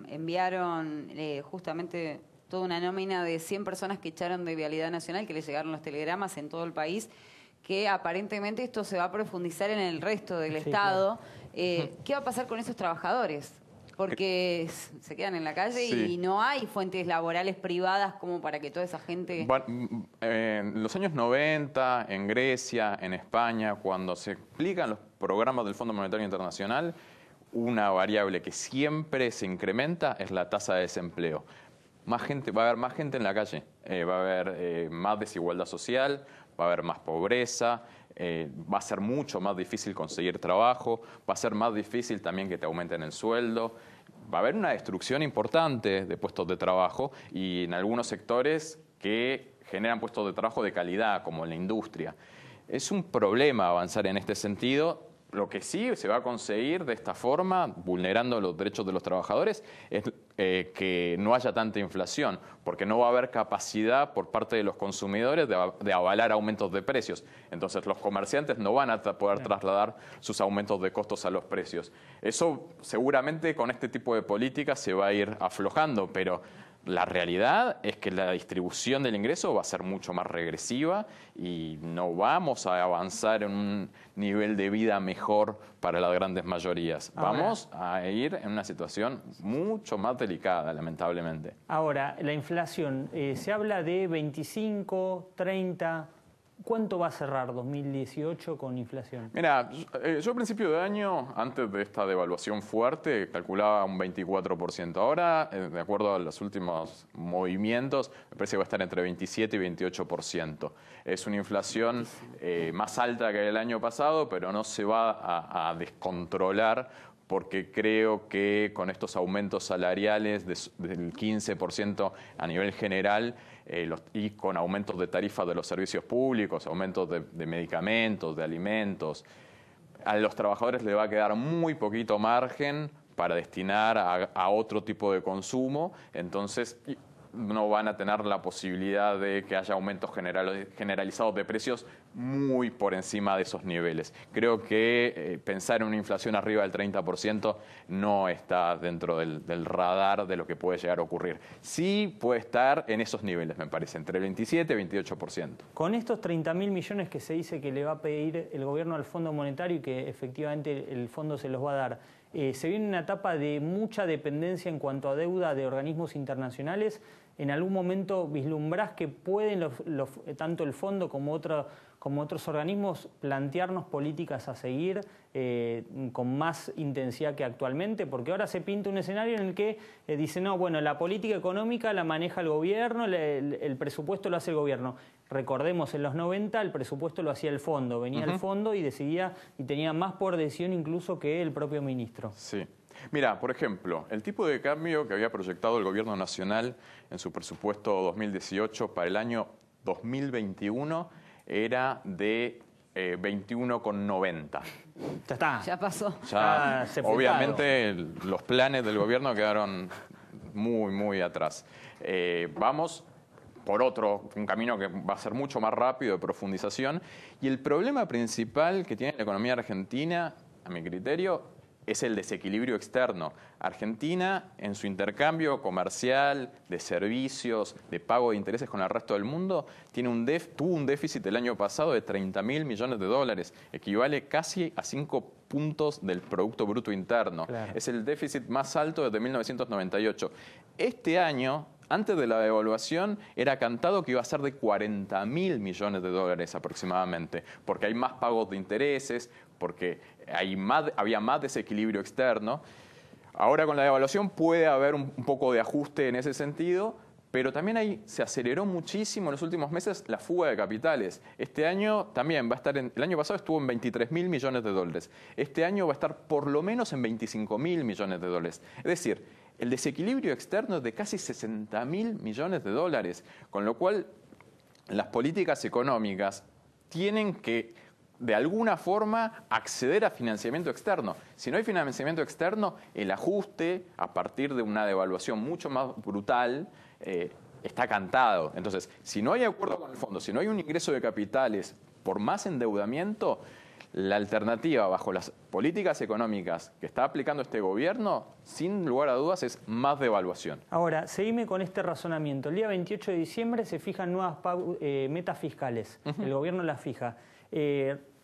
enviaron justamente toda una nómina de 100 personas que echaron de Vialidad Nacional, que les llegaron los telegramas en todo el país, que aparentemente esto se va a profundizar en el resto del Estado. Claro. ¿Qué va a pasar con esos trabajadores? Porque se quedan en la calle y no hay fuentes laborales privadas como para que toda esa gente... Bueno, en los años 90, en Grecia, en España, cuando se explican los programas del Fondo Monetario Internacional, una variable que siempre se incrementa es la tasa de desempleo. Va a haber más gente en la calle, va a haber más desigualdad social, va a haber más pobreza, va a ser mucho más difícil conseguir trabajo, va a ser más difícil también que te aumenten el sueldo, va a haber una destrucción importante de puestos de trabajo y en algunos sectores que generan puestos de trabajo de calidad, como en la industria. Es un problema avanzar en este sentido. Lo que sí se va a conseguir de esta forma, vulnerando los derechos de los trabajadores, es que no haya tanta inflación, porque no va a haber capacidad por parte de los consumidores de avalar aumentos de precios. Entonces los comerciantes no van a poder trasladar sus aumentos de costos a los precios. Eso seguramente con este tipo de políticas se va a ir aflojando, pero la realidad es que la distribución del ingreso va a ser mucho más regresiva y no vamos a avanzar en un nivel de vida mejor para las grandes mayorías. Vamos a ir en una situación mucho más delicada, lamentablemente. Ahora, la inflación, se habla de 25, 30... ¿Cuánto va a cerrar 2018 con inflación? Mira, yo a principio de año, antes de esta devaluación fuerte, calculaba un 24%. Ahora, de acuerdo a los últimos movimientos, me parece que va a estar entre 27 y 28%. Es una inflación más alta que el año pasado, pero no se va a descontrolar, porque creo que con estos aumentos salariales del 15% a nivel general y con aumentos de tarifas de los servicios públicos, aumentos de medicamentos, de alimentos, a los trabajadores les va a quedar muy poquito margen para destinar a otro tipo de consumo, entonces no van a tener la posibilidad de que haya aumentos generalizados de precios muy por encima de esos niveles. Creo que pensar en una inflación arriba del 30% no está dentro del radar de lo que puede llegar a ocurrir. Sí puede estar en esos niveles, me parece, entre el 27 y 28%. Con estos 30.000 millones que se dice que le va a pedir el gobierno al Fondo Monetario y que efectivamente el fondo se los va a dar, se viene una etapa de mucha dependencia en cuanto a deuda de organismos internacionales. ¿En algún momento vislumbrás que pueden tanto el fondo como otros organismos plantearnos políticas a seguir con más intensidad que actualmente? Porque ahora se pinta un escenario en el que dicen, no, bueno, la política económica la maneja el gobierno, el presupuesto lo hace el gobierno. Recordemos, en los 90 el presupuesto lo hacía el fondo, venía el fondo y decidía y tenía más poder de decisión incluso que el propio ministro. Sí. Mira, por ejemplo, el tipo de cambio que había proyectado el Gobierno Nacional en su presupuesto 2018 para el año 2021 era de 21,90. Ya está. Ya pasó. Ya, obviamente los planes del gobierno quedaron muy atrás. Vamos por un camino que va a ser mucho más rápido de profundización. Y el problema principal que tiene la economía argentina, a mi criterio, es el desequilibrio externo. Argentina, en su intercambio comercial, de servicios, de pago de intereses con el resto del mundo, tuvo un déficit el año pasado de 30.000 millones de dólares, equivale casi a 5 puntos del Producto Bruto Interno. Claro. Es el déficit más alto desde 1998. Este año, antes de la devaluación, era cantado que iba a ser de 40.000 millones de dólares aproximadamente, porque hay más pagos de intereses, porque había más desequilibrio externo. Ahora con la devaluación puede haber un poco de ajuste en ese sentido, pero también se aceleró muchísimo en los últimos meses la fuga de capitales. Este año también va a estar, el año pasado estuvo en 23.000 millones de dólares. Este año va a estar por lo menos en 25.000 millones de dólares. Es decir, el desequilibrio externo es de casi 60.000 millones de dólares, con lo cual las políticas económicas tienen que, de alguna forma, acceder a financiamiento externo. Si no hay financiamiento externo, el ajuste, a partir de una devaluación mucho más brutal, está cantado. Entonces, si no hay acuerdo con el fondo, si no hay un ingreso de capitales por más endeudamiento, la alternativa bajo las políticas económicas que está aplicando este gobierno, sin lugar a dudas, es más devaluación. Ahora, seguime con este razonamiento. El día 28 de diciembre se fijan nuevas metas fiscales. El gobierno las fija.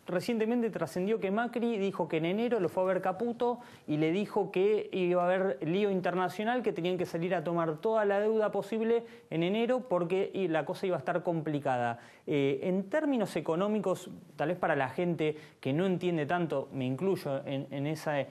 Recientemente trascendió que Macri dijo que en enero lo fue a ver Caputo y le dijo que iba a haber lío internacional, que tenían que salir a tomar toda la deuda posible en enero porque la cosa iba a estar complicada. En términos económicos, tal vez para la gente que no entiende tanto, me incluyo en ese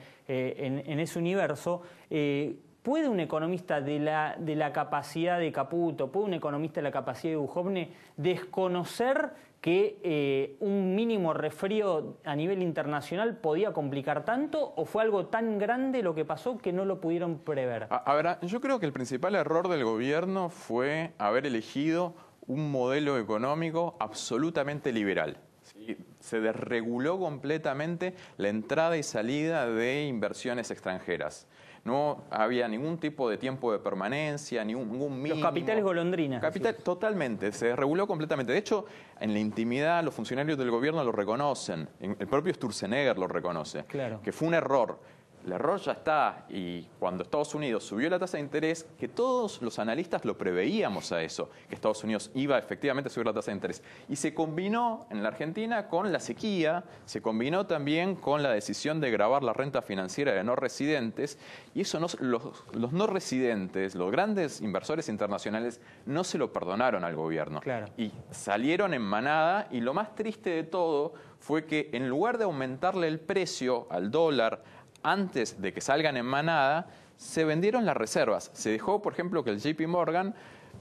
universo, ¿puede un economista de la capacidad de Caputo, puede un economista de la capacidad de Duhovne desconocer que un mínimo resfrío a nivel internacional podía complicar tanto, o fue algo tan grande lo que pasó que no lo pudieron prever? A ver, yo creo que el principal error del gobierno fue haber elegido un modelo económico absolutamente liberal. ¿Sí? Se desreguló completamente la entrada y salida de inversiones extranjeras. No había ningún tipo de tiempo de permanencia, ningún mínimo. Los capitales golondrinas. Totalmente, se desreguló completamente. De hecho, en la intimidad los funcionarios del gobierno lo reconocen. El propio Sturzenegger lo reconoce. Claro. Que fue un error. El error ya está, y cuando Estados Unidos subió la tasa de interés, que todos los analistas lo preveíamos a eso, que Estados Unidos iba efectivamente a subir la tasa de interés. Y se combinó en la Argentina con la sequía, se combinó también con la decisión de gravar la renta financiera de no residentes, y eso los no residentes, los grandes inversores internacionales, no se lo perdonaron al gobierno. Claro. Y salieron en manada, y lo más triste de todo fue que en lugar de aumentarle el precio al dólar, antes de que salgan en manada, se vendieron las reservas. Se dejó, por ejemplo, que el JP Morgan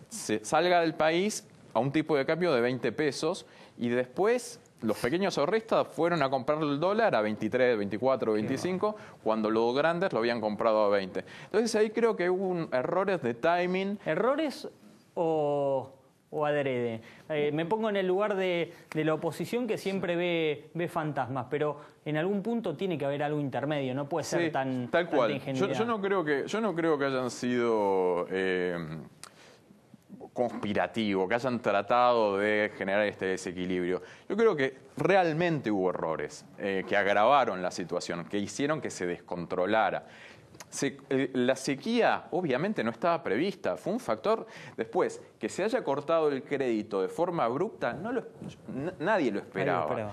salga del país a un tipo de cambio de 20 pesos y después los pequeños ahorristas fueron a comprar el dólar a 23, 24, 25, cuando los grandes lo habían comprado a 20. Entonces ahí creo que hubo errores de timing. ¿Errores o adrede? Me pongo en el lugar de la oposición, que siempre ve fantasmas, pero en algún punto tiene que haber algo intermedio, no puede ser tan tal cual. Ingenuidad. Yo no creo que hayan sido conspirativos, que hayan tratado de generar este desequilibrio. Yo creo que realmente hubo errores que agravaron la situación, que hicieron que se descontrolara. La sequía obviamente no estaba prevista, fue un factor. Después, que se haya cortado el crédito de forma abrupta, nadie lo esperaba.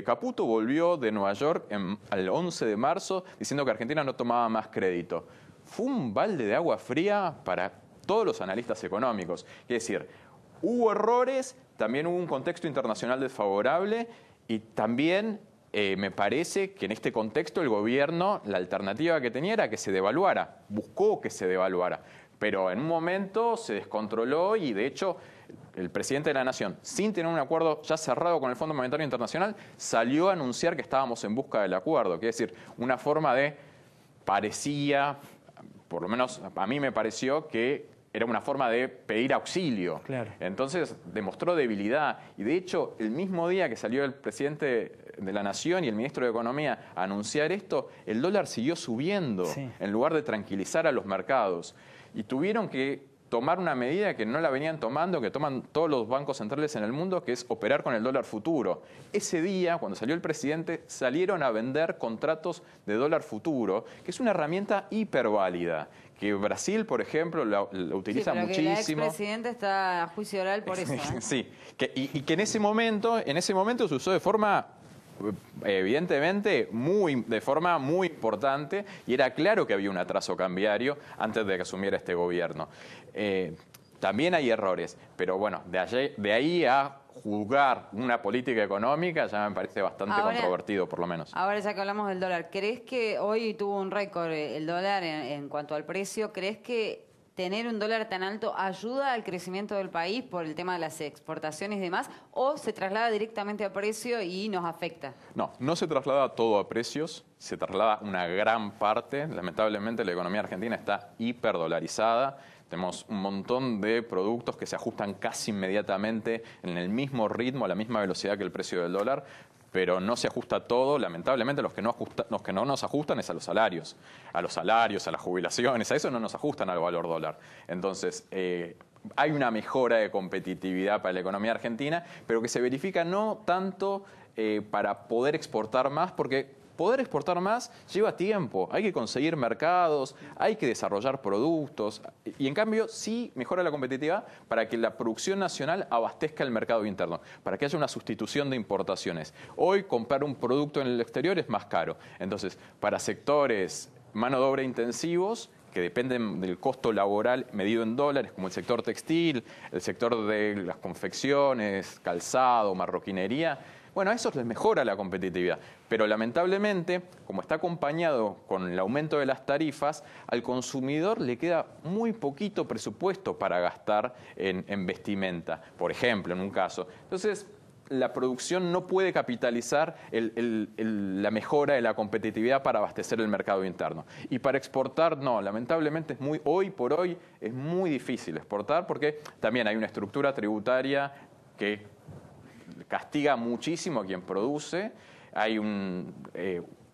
Caputo volvió de Nueva York el 11 de marzo diciendo que Argentina no tomaba más crédito. Fue un balde de agua fría para todos los analistas económicos. Es decir, hubo errores, también hubo un contexto internacional desfavorable y también me parece que en este contexto el gobierno, la alternativa que tenía era que se devaluara, buscó que se devaluara, pero en un momento se descontroló y de hecho el presidente de la Nación, sin tener un acuerdo ya cerrado con el Fondo Monetario Internacional, salió a anunciar que estábamos en busca del acuerdo, que es decir, una forma parecía, por lo menos a mí me pareció que era una forma de pedir auxilio. Claro. Entonces demostró debilidad. Y de hecho, el mismo día que salió el presidente de la Nación y el ministro de Economía a anunciar esto, el dólar siguió subiendo en lugar de tranquilizar a los mercados. Y tuvieron que tomar una medida que no la venían tomando, que toman todos los bancos centrales en el mundo, que es operar con el dólar futuro. Ese día, cuando salió el presidente, salieron a vender contratos de dólar futuro, que es una herramienta hiperválida, que Brasil, por ejemplo, la utiliza pero muchísimo. Que el expresidente está a juicio oral por eso. Sí, y que en ese momento se usó de forma, evidentemente, de forma muy importante, y era claro que había un atraso cambiario antes de que asumiera este gobierno. También hay errores, pero bueno, de ahí a juzgar una política económica ya me parece bastante controvertido, por lo menos. Ahora, ya que hablamos del dólar, ¿crees que hoy tuvo un récord el dólar en cuanto al precio? ¿Crees que tener un dólar tan alto ayuda al crecimiento del país por el tema de las exportaciones y demás, o se traslada directamente a precio y nos afecta? No se traslada todo a precios, se traslada una gran parte. Lamentablemente la economía argentina está hiperdolarizada. Tenemos un montón de productos que se ajustan casi inmediatamente en el mismo ritmo, a la misma velocidad que el precio del dólar, pero no se ajusta todo. Lamentablemente los que no nos ajustan es a los salarios, a las jubilaciones, a eso no nos ajustan al valor dólar. Entonces, hay una mejora de competitividad para la economía argentina, pero que se verifica no tanto para poder exportar más, porque poder exportar más lleva tiempo, hay que conseguir mercados, hay que desarrollar productos, y en cambio sí mejora la competitividad para que la producción nacional abastezca el mercado interno, para que haya una sustitución de importaciones. Hoy comprar un producto en el exterior es más caro, entonces para sectores mano de obra intensivos, que dependen del costo laboral medido en dólares, como el sector textil, el sector de las confecciones, calzado, marroquinería, bueno, a eso les mejora la competitividad, pero lamentablemente, como está acompañado con el aumento de las tarifas, al consumidor le queda muy poquito presupuesto para gastar en vestimenta, por ejemplo, en un caso. Entonces, la producción no puede capitalizar la mejora de la competitividad para abastecer el mercado interno. Y para exportar, no, lamentablemente hoy por hoy es muy difícil exportar, porque también hay una estructura tributaria que castiga muchísimo a quien produce. Hay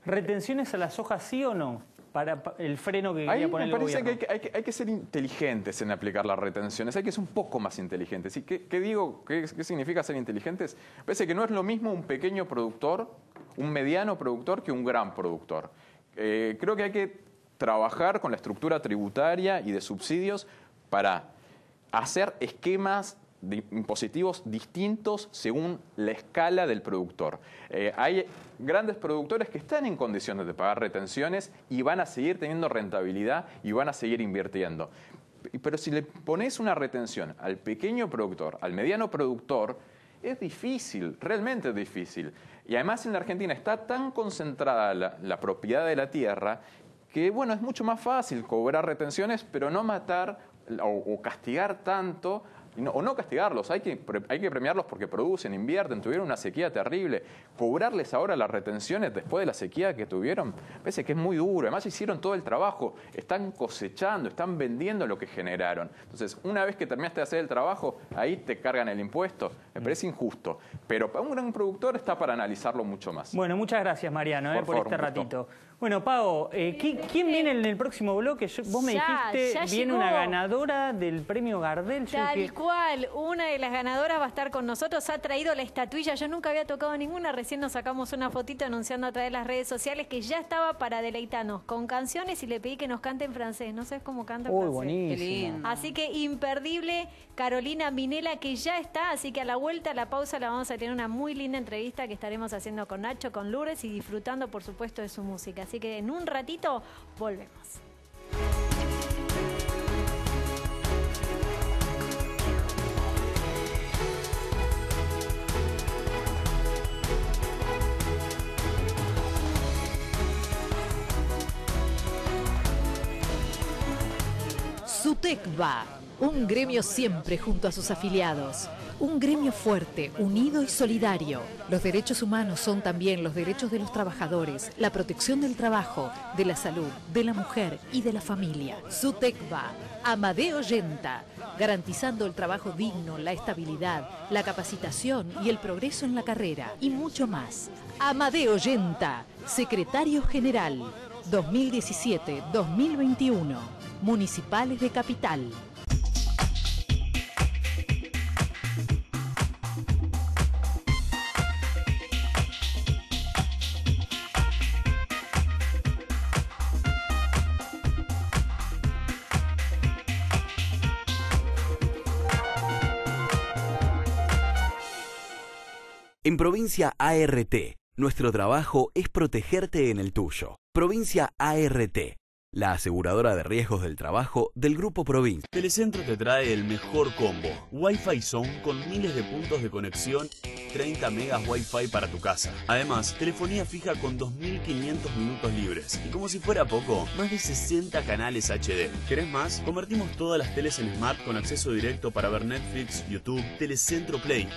¿retenciones a la soja sí o no? Para el freno que quería poner el gobierno. Me parece que hay que ser inteligentes en aplicar las retenciones, hay que ser un poco más inteligentes. ¿Y qué digo? ¿Qué significa ser inteligentes? Me parece que no es lo mismo un pequeño productor, un mediano productor, que un gran productor. Creo que hay que trabajar con la estructura tributaria y de subsidios para hacer esquemas impositivos distintos según la escala del productor. Hay grandes productores que están en condiciones de pagar retenciones y van a seguir teniendo rentabilidad y van a seguir invirtiendo. Pero si le pones una retención al pequeño productor, al mediano productor, es difícil, realmente es difícil. Y además en la Argentina está tan concentrada la propiedad de la tierra que, bueno, es mucho más fácil cobrar retenciones, pero no matar o castigar tanto. O no castigarlos, hay que premiarlos porque producen, invierten, tuvieron una sequía terrible. Cobrarles ahora las retenciones después de la sequía que tuvieron, parece que es muy duro. Además hicieron todo el trabajo, están cosechando, están vendiendo lo que generaron. Entonces, una vez que terminaste de hacer el trabajo, ahí te cargan el impuesto. Me parece injusto. Pero para un gran productor está para analizarlo mucho más. Bueno, muchas gracias, Mariano, por este ratito. Bueno, Pau, ¿quién viene en el próximo bloque? Vos me dijiste, viene una ganadora del premio Gardel. Tal cual, una de las ganadoras va a estar con nosotros, ha traído la estatuilla, yo nunca había tocado ninguna, recién nos sacamos una fotito anunciando a través de las redes sociales que ya estaba para deleitarnos con canciones y le pedí que nos cante en francés, no sé cómo canta en francés. Buenísimo. Así que imperdible, Carolina Minela, que ya está, así que a la vuelta, a la pausa, la vamos a tener una muy linda entrevista que estaremos haciendo con Nacho, con Lourdes y disfrutando, por supuesto, de su música. Así que en un ratito volvemos. SUTECBA, un gremio siempre junto a sus afiliados. Un gremio fuerte, unido y solidario. Los derechos humanos son también los derechos de los trabajadores, la protección del trabajo, de la salud, de la mujer y de la familia. SUTECBA, Amadeo Yenta, garantizando el trabajo digno, la estabilidad, la capacitación y el progreso en la carrera, y mucho más. Amadeo Yenta, secretario general, 2017-2021, Municipales de Capital. En Provincia ART, nuestro trabajo es protegerte en el tuyo. Provincia ART, la aseguradora de riesgos del trabajo del Grupo Provincia. Telecentro te trae el mejor combo. Wi-Fi Zone con miles de puntos de conexión, 30 megas Wi-Fi para tu casa. Además, telefonía fija con 2.500 minutos libres. Y como si fuera poco, más de 60 canales HD. ¿Querés más? Convertimos todas las teles en Smart con acceso directo para ver Netflix, YouTube, Telecentro Play.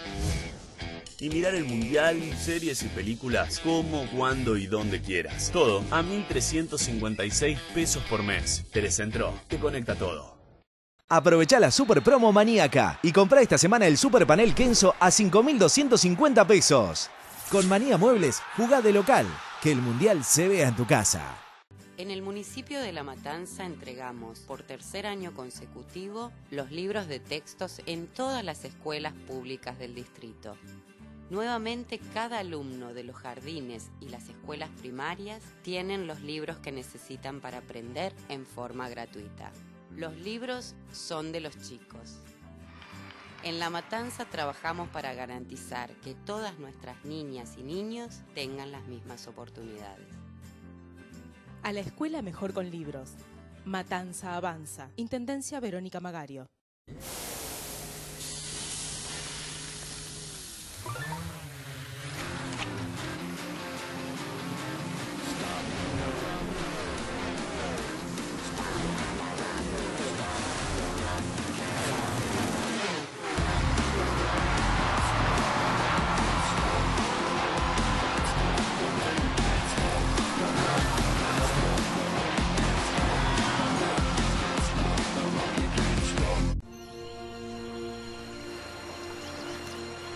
Y mirar el mundial, series y películas como, cuando y donde quieras. Todo a 1.356 pesos por mes. Telecentro te conecta todo. Aprovechá la super promo maníaca y comprá esta semana el super panel Kenzo a 5.250 pesos. Con Manía Muebles, jugá de local, que el mundial se vea en tu casa. En el municipio de La Matanza entregamos por tercer año consecutivo los libros de textos en todas las escuelas públicas del distrito. Nuevamente, cada alumno de los jardines y las escuelas primarias tienen los libros que necesitan para aprender en forma gratuita. Los libros son de los chicos. En La Matanza trabajamos para garantizar que todas nuestras niñas y niños tengan las mismas oportunidades. A la escuela mejor con libros. Matanza avanza. Intendencia Verónica Magario.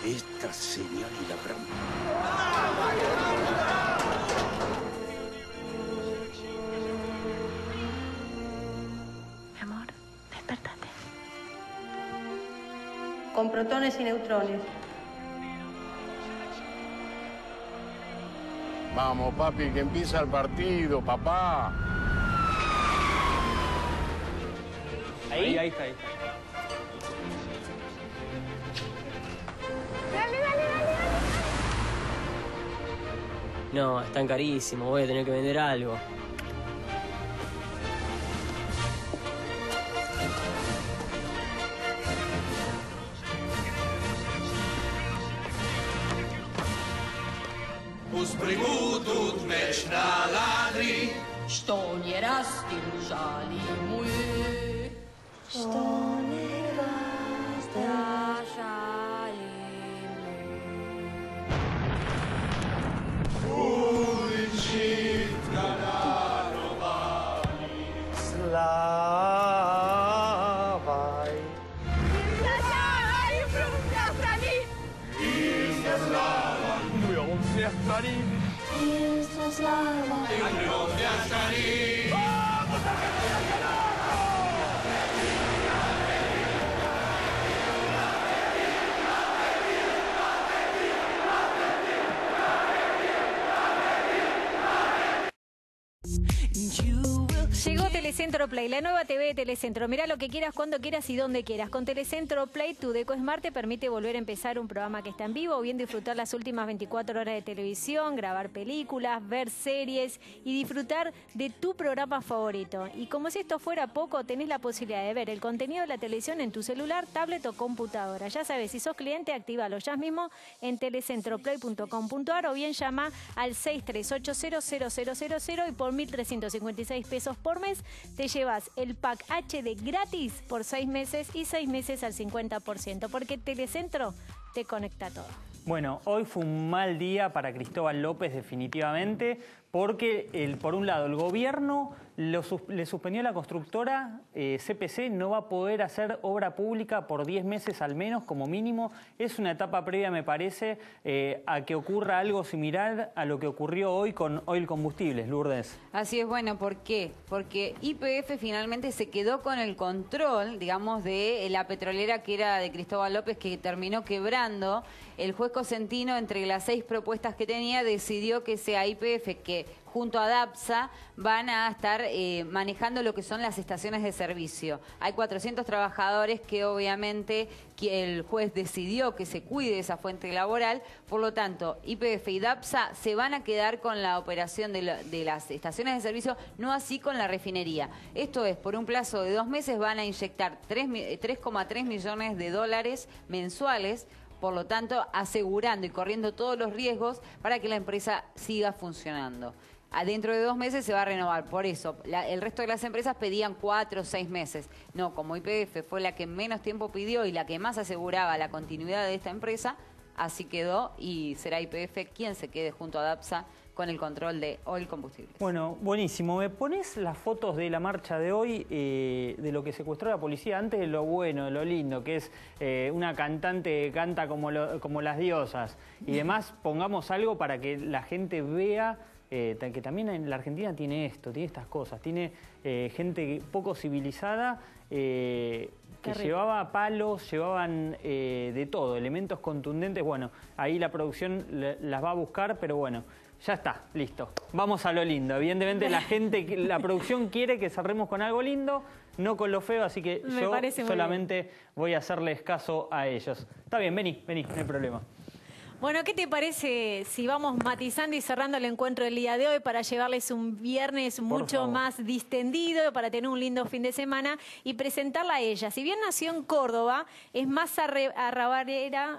Esta señal y la gran... Mi amor, despertate. Con protones y neutrones. Vamos, papi, que empieza el partido, papá. Ahí está. No, están carísimos, voy a tener que vender algo. Usprigutut meć na ladri, što nie rastim žali mój. Što nie rastim žali Slavaj. Llegó Telecentro Play, la nueva TV de Telecentro. Mirá lo que quieras, cuando quieras y donde quieras. Con Telecentro Play, tu Deco Smart te permite volver a empezar un programa que está en vivo o bien disfrutar las últimas 24 horas de televisión, grabar películas, ver series y disfrutar de tu programa favorito. Y como si esto fuera poco, tenés la posibilidad de ver el contenido de la televisión en tu celular, tablet o computadora. Ya sabes, si sos cliente, actívalo ya mismo en telecentroplay.com.ar o bien llama al 63800000 y por 1.356 pesos por mes te llevas el pack HD gratis por 6 meses y 6 meses al 50%, porque Telecentro te conecta todo. Bueno, hoy fue un mal día para Cristóbal López definitivamente, porque por un lado el gobierno le suspendió la constructora, CPC no va a poder hacer obra pública por 10 meses al menos como mínimo. Es una etapa previa, me parece, a que ocurra algo similar a lo que ocurrió hoy con Oil Combustibles, Lourdes. Así es, bueno, ¿por qué? Porque YPF finalmente se quedó con el control, digamos, de la petrolera que era de Cristóbal López, que terminó quebrando. El juez Cosentino, entre las 6 propuestas que tenía, decidió que sea YPF, que que junto a DAPSA van a estar manejando lo que son las estaciones de servicio. Hay 400 trabajadores que obviamente el juez decidió que se cuide esa fuente laboral, por lo tanto YPF y DAPSA se van a quedar con la operación de las estaciones de servicio, no así con la refinería. Esto es, por un plazo de 2 meses van a inyectar 3,3 millones de dólares mensuales, por lo tanto asegurando y corriendo todos los riesgos para que la empresa siga funcionando. Dentro de 2 meses se va a renovar, por eso el resto de las empresas pedían 4 o 6 meses. No, como YPF fue la que menos tiempo pidió y la que más aseguraba la continuidad de esta empresa, así quedó y será YPF quien se quede junto a DAPSA con el control de Oil Combustibles. Bueno, buenísimo. ¿Me pones las fotos de la marcha de hoy, de lo que secuestró la policía? Antes de lo bueno, de lo lindo, que es una cantante que canta como las diosas y demás, pongamos algo para que la gente vea que también en la Argentina tiene esto, tiene estas cosas, tiene gente poco civilizada que llevaba palos, llevaban de todo, elementos contundentes. Bueno, ahí la producción las va a buscar, pero bueno, ya está, listo. Vamos a lo lindo. Evidentemente la producción quiere que cerremos con algo lindo, no con lo feo, así que yo solamente voy a hacerles caso a ellos. Está bien, vení, no hay problema. Bueno, ¿qué te parece si vamos matizando y cerrando el encuentro del día de hoy para llevarles un viernes mucho más distendido, para tener un lindo fin de semana y presentarla a ella? Si bien nació en Córdoba, es más arrabalera,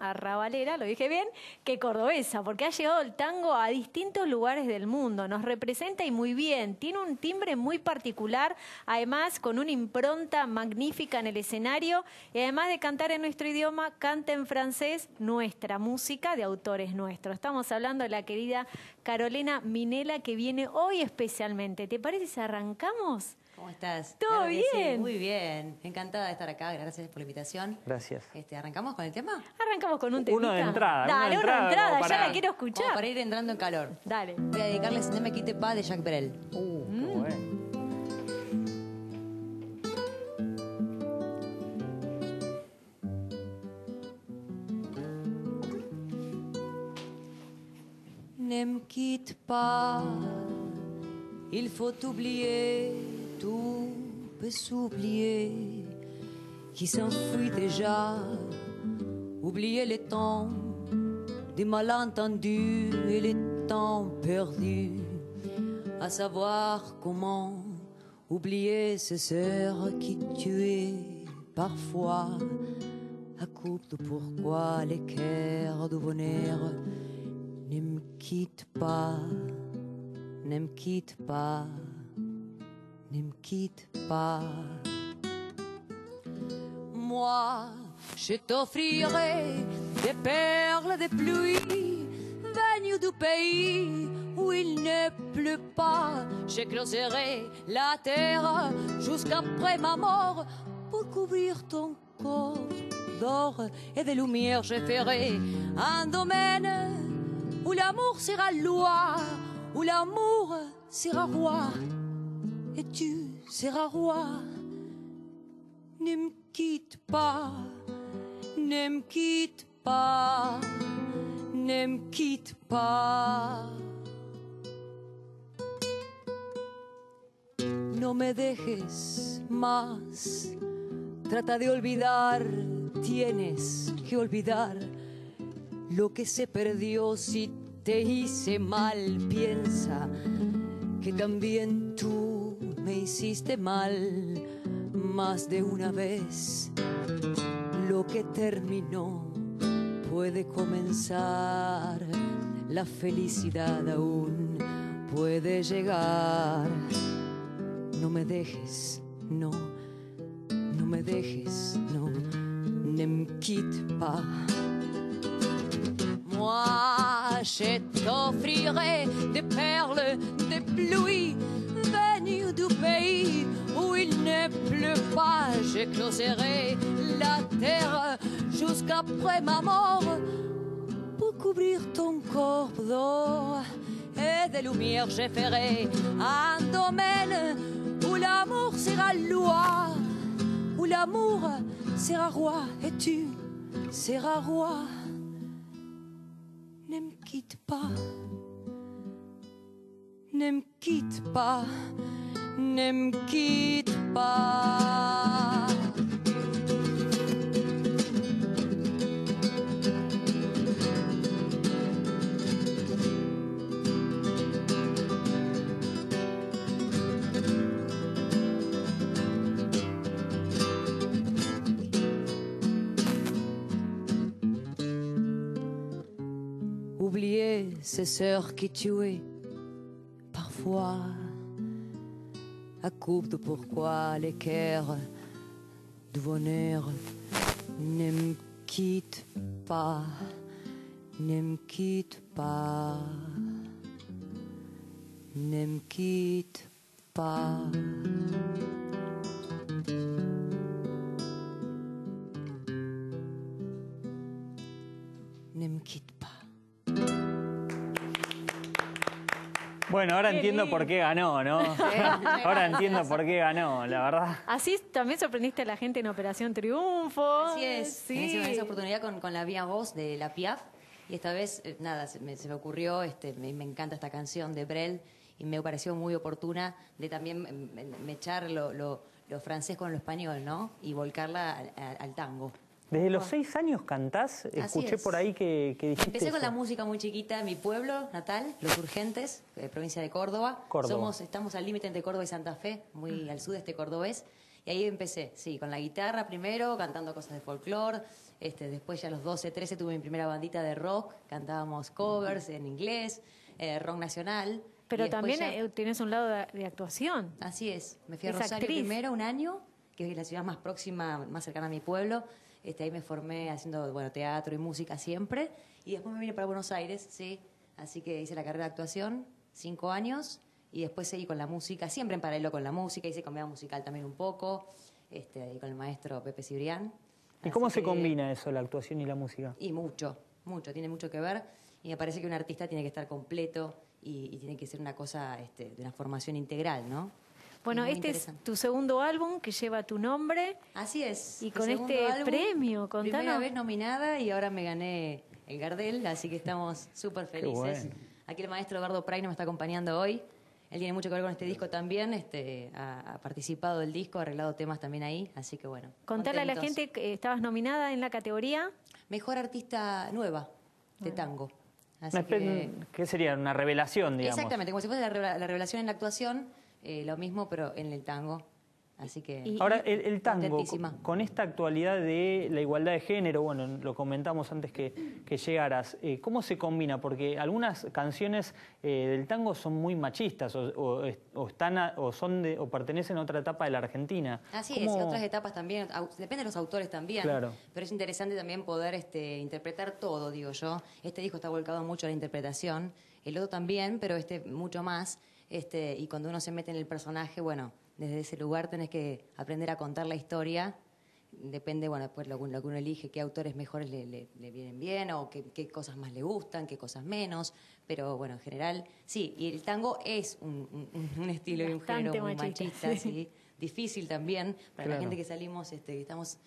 lo dije bien, que cordobesa, porque ha llegado el tango a distintos lugares del mundo. Nos representa y muy bien. Tiene un timbre muy particular, además con una impronta magnífica en el escenario y además de cantar en nuestro idioma, canta en francés nuestra música de autores nuestros. Estamos hablando de la querida Carolina Minela, que viene hoy especialmente. ¿Te parece si arrancamos? ¿Cómo estás? ¿Todo bien? Sí, muy bien. Encantada de estar acá. Gracias por la invitación. Gracias. ¿Arrancamos con el tema? Arrancamos con un temita. Uno de entrada. Dale, una de entrada. Ya la quiero escuchar. Como para ir entrando en calor. Dale. Voy a dedicarles Ne me quitte pas de Jacques Brel. Qué bueno. Ne me quitte pas, il faut oublier, tout peut s'oublier, qui s'enfuit déjà, oublier les temps des malentendus et les temps perdus, à savoir comment oublier ces sœurs qui tuaient parfois, à coupe de pourquoi les cœurs de bonheur. Ne me quitte pas, ne me quitte pas, ne me quitte pas. Moi, je t'offrirai des perles de pluie venues du pays où il ne pleut pas. J'écloserai la terre jusqu'après ma mort pour couvrir ton corps d'or et de lumière. Je ferai un domaine où l'amour sera loi, où l'amour sera roi, et tu seras roi. Ne me quitte pas, ne me quitte pas, ne me quitte pas. No me dejes más, trata de olvidar, tienes que olvidar lo que se perdió. Si te hice mal, piensa que también tú me hiciste mal más de una vez. Lo que terminó puede comenzar, la felicidad aún puede llegar. No me dejes, no, no me dejes, no, ne me quitte pas. Moi, je t'offrirai des perles de pluie venues du pays où il ne pleut pas. J'écloserai la terre jusqu'après ma mort pour couvrir ton corps d'or et de lumière. Je ferai un domaine où l'amour sera loi, où l'amour sera roi et tu seras roi. Ne me quitte pas, ne me quitte pas, ne me quitte pas. Oublier ces sœurs qui tuaient parfois à coupe de pourquoi les cœurs de bonheur ne me quittent pas, ne me quittent pas, ne me quittent pas. Ne me quitte pas. Bueno, ahora entiendo por qué ganó, ¿no? Ahora entiendo por qué ganó, la verdad. Así también sorprendiste a la gente en Operación Triunfo. Así es, Sí. en esa oportunidad con la Vía Voz de la Piaf. Y esta vez, nada, se me ocurrió, me encanta esta canción de Brel y me pareció muy oportuna de también mechar lo francés con lo español, ¿no? Y volcarla al tango. Desde los 6 años cantás, escuché por ahí que dijiste Empecé con eso. la música muy chiquita en mi pueblo natal, Los Urgentes, provincia de Córdoba. Estamos al límite entre Córdoba y Santa Fe, muy al sudeste cordobés. Y ahí empecé, sí, con la guitarra primero, cantando cosas de folclore. Después ya a los 12, 13 tuve mi primera bandita de rock, cantábamos covers en inglés, rock nacional. Pero Y después también tienes un lado de actuación. Así es, me fui a Es Rosario actriz. primero un año, que es la ciudad más próxima, más cercana a mi pueblo. Ahí me formé haciendo teatro y música siempre. Y después me vine para Buenos Aires, sí. Así que hice la carrera de actuación, 5 años. Y después seguí con la música, siempre en paralelo con la música. Hice comedia musical también un poco, ahí con el maestro Pepe Cibrián. ¿Y cómo se combina eso, la actuación y la música? Y mucho, tiene mucho que ver. Y me parece que un artista tiene que estar completo y tiene que ser una cosa de una formación integral, ¿no? Bueno, Muy este es interesante. tu segundo álbum que lleva tu nombre. Así es. Y Mi con segundo este álbum, premio, contanos. Primera vez nominada y ahora me gané el Gardel, así que estamos súper felices. bueno. Aquí el maestro Eduardo Praino me está acompañando hoy. Él tiene mucho que ver con este disco también. Ha participado del disco, ha arreglado temas también ahí, así que bueno. Contarle a la contentos. gente que estabas nominada en la categoría. Mejor artista nueva de tango. Así ¿Qué sería? Una revelación, digamos. Exactamente, como si fuese la revelación en la actuación, lo mismo, pero en el tango. Así que. Ahora, el tango, contentísima. con esta actualidad de la igualdad de género, bueno, lo comentamos antes que llegaras, ¿cómo se combina? Porque algunas canciones del tango son muy machistas o pertenecen a otra etapa de la Argentina. Así es, y otras etapas también, depende de los autores también, Claro. Pero es interesante también poder interpretar todo, digo yo. Este disco está volcado mucho a la interpretación, el otro también, pero mucho más. Y cuando uno se mete en el personaje, bueno, desde ese lugar tenés que aprender a contar la historia. Depende, bueno, después lo que uno elige, qué autores mejores le vienen bien o qué cosas más le gustan, qué cosas menos. Pero bueno, en general, sí. Y el tango es un estilo y un Bastante género muy machista, machista, sí. sí. Difícil también para Claro. la gente que salimos, que estamos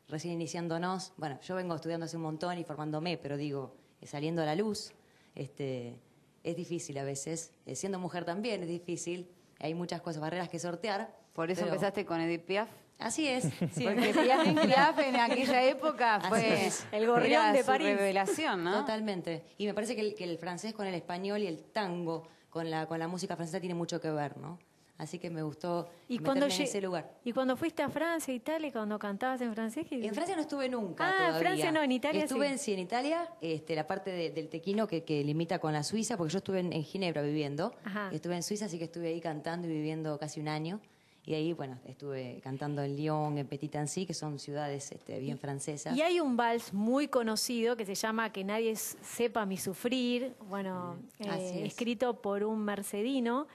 recién iniciándonos. Bueno, yo vengo estudiando hace un montón y formándome, pero digo, saliendo a la luz, es difícil a veces. Siendo mujer también es difícil. Hay muchas cosas, barreras que sortear. Por eso pero- empezaste con Edith Piaf. Así es. Sí. Porque Piaf en aquella época Así fue es. El gorrión era de su París. revelación, ¿no? Totalmente. Y me parece que el francés con el español y el tango con la música francesa tiene mucho que ver, ¿no? Así que me gustó meterme en ese lugar. Y cuando fuiste a Francia, Italia, cuando cantabas en francés. En Francia no estuve nunca Ah, todavía. en Francia no, en Italia estuve sí. en Italia, la parte del tequino que limita con la Suiza, porque yo estuve en Ginebra viviendo. Ajá. Estuve en Suiza, así que estuve ahí cantando y viviendo casi un año. Y ahí, bueno, estuve cantando en Lyon, en Petit-Ancy, que son ciudades bien francesas. Y hay un vals muy conocido que se llama Que nadie sepa mi sufrir, bueno, Así es. escrito por un mercedino,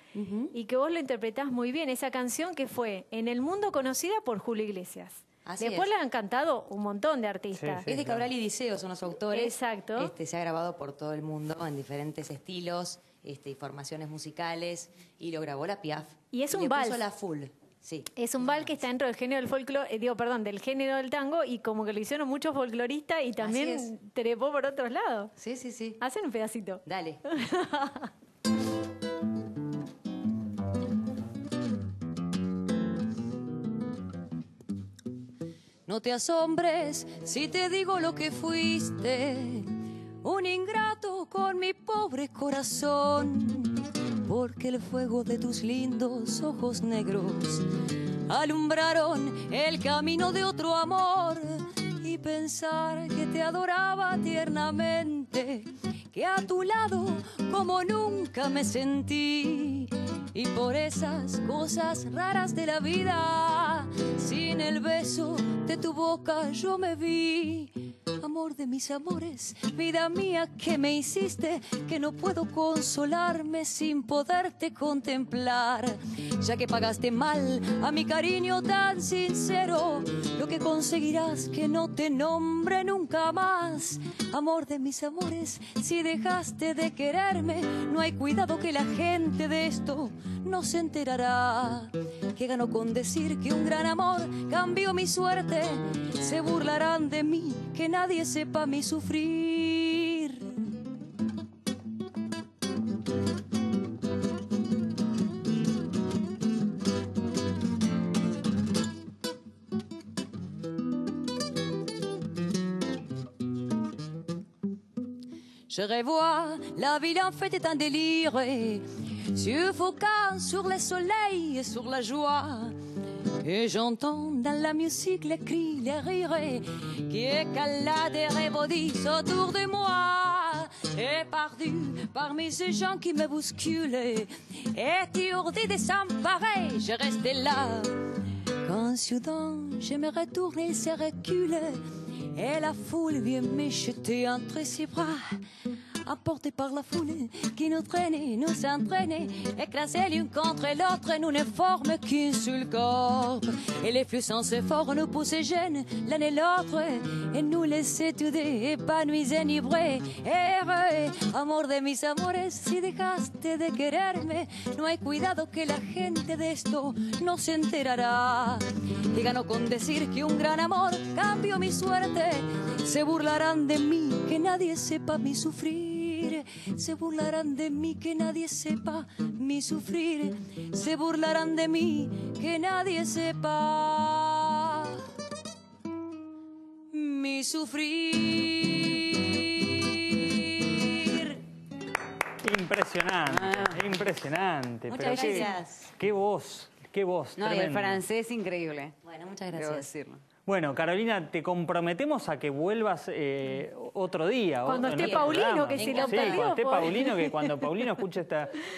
y que vos lo interpretás muy bien. Esa canción que fue en el mundo conocida por Julio Iglesias. Así Después es. la han cantado un montón de artistas. Es de Cabral y Diceo, son los autores. Exacto. Se ha grabado por todo el mundo en diferentes estilos y formaciones musicales, y lo grabó la Piaf. Y es un le vals. puso la full. Sí. Es un vals que está dentro del género del folclore, del género del tango, y como que lo hicieron muchos folcloristas y Así también trepó por otros lados. Sí, sí, sí. Hacen un pedacito. Dale. No te asombres si te digo lo que fuiste, un ingrato con mi pobre corazón, porque el fuego de tus lindos ojos negros alumbraron el camino de otro amor. Y pensar que te adoraba tiernamente, que a tu lado como nunca me sentí, y por esas cosas raras de la vida, sin el beso de tu boca yo me vi. Amor de mis amores, vida mía, que me hiciste, que no puedo consolarme sin poderte contemplar, ya que pagaste mal a mi cariño tan sincero, lo que conseguirás que no te nombre nunca más. Amor de mis amores, si dejaste de quererme, no hay cuidado que la gente de esto no se enterará. Que ganó con decir que un gran amor cambió mi suerte, se burlarán de mí, que nadie sepa mi sufrir. Je revois la ville en fait est un délire, suffocant sur le soleil et sur la joie. Et j'entends dans la musique les cris, les rires qui écaladent et rebondissent autour de moi. Et perdu parmi ces gens qui me bousculent, étourdi, désemparé, je restais là. Quand soudain je me retourne, il se recule, et la foule vient me jeter entre ses bras. Emportés par la foule qui nous traînait, nous entraînait, écrasés l'une contre l'autre, nous ne formons qu'un seul corps. Et les flux sans effort nous poussent jeunes l'un et l'autre, et nous laissaient tous deux épanouis, enivrés, heureux. Amor de mis amores, si dejaste de quererme, no hay cuidado que la gente de esto no se enterará. Y ganó con decir que un gran amor cambió mi suerte, se burlarán de mí, que nadie sepa mi sufrir. Se burlarán de mí, que nadie sepa mi sufrir. Se burlarán de mí, que nadie sepa mi sufrir. Impresionante, impresionante. Muchas pero gracias. Qué voz, No, y el tremendo. francés increíble. Bueno, muchas Debo gracias. decirlo. Bueno, Carolina, te comprometemos a que vuelvas otro día. Cuando en esté otro Paulino, programa. que se lo Sí, perdió, cuando esté pobre. Paulino, que cuando Paulino escuche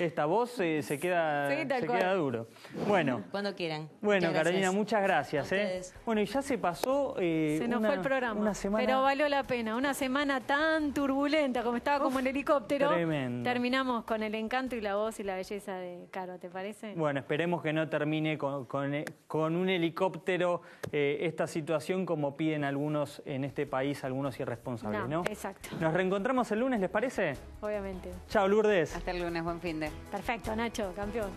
esta voz se queda, Sí, tal se cual. queda duro. Bueno, Cuando quieran. bueno, Muchas Carolina, gracias. muchas gracias. A ustedes. Bueno, y ya se pasó Se nos fue el programa, una semana pero valió la pena. Una semana tan turbulenta como estaba como en helicóptero. tremendo. Terminamos con el encanto y la voz y la belleza de Caro, ¿te parece? Bueno, esperemos que no termine con un helicóptero esta situación como piden algunos en este país, algunos irresponsables, ¿no? Exacto, Nos reencontramos el lunes, ¿les parece? obviamente. Chao, Lourdes. Hasta el lunes, buen fin de. Perfecto, Nacho, campeón.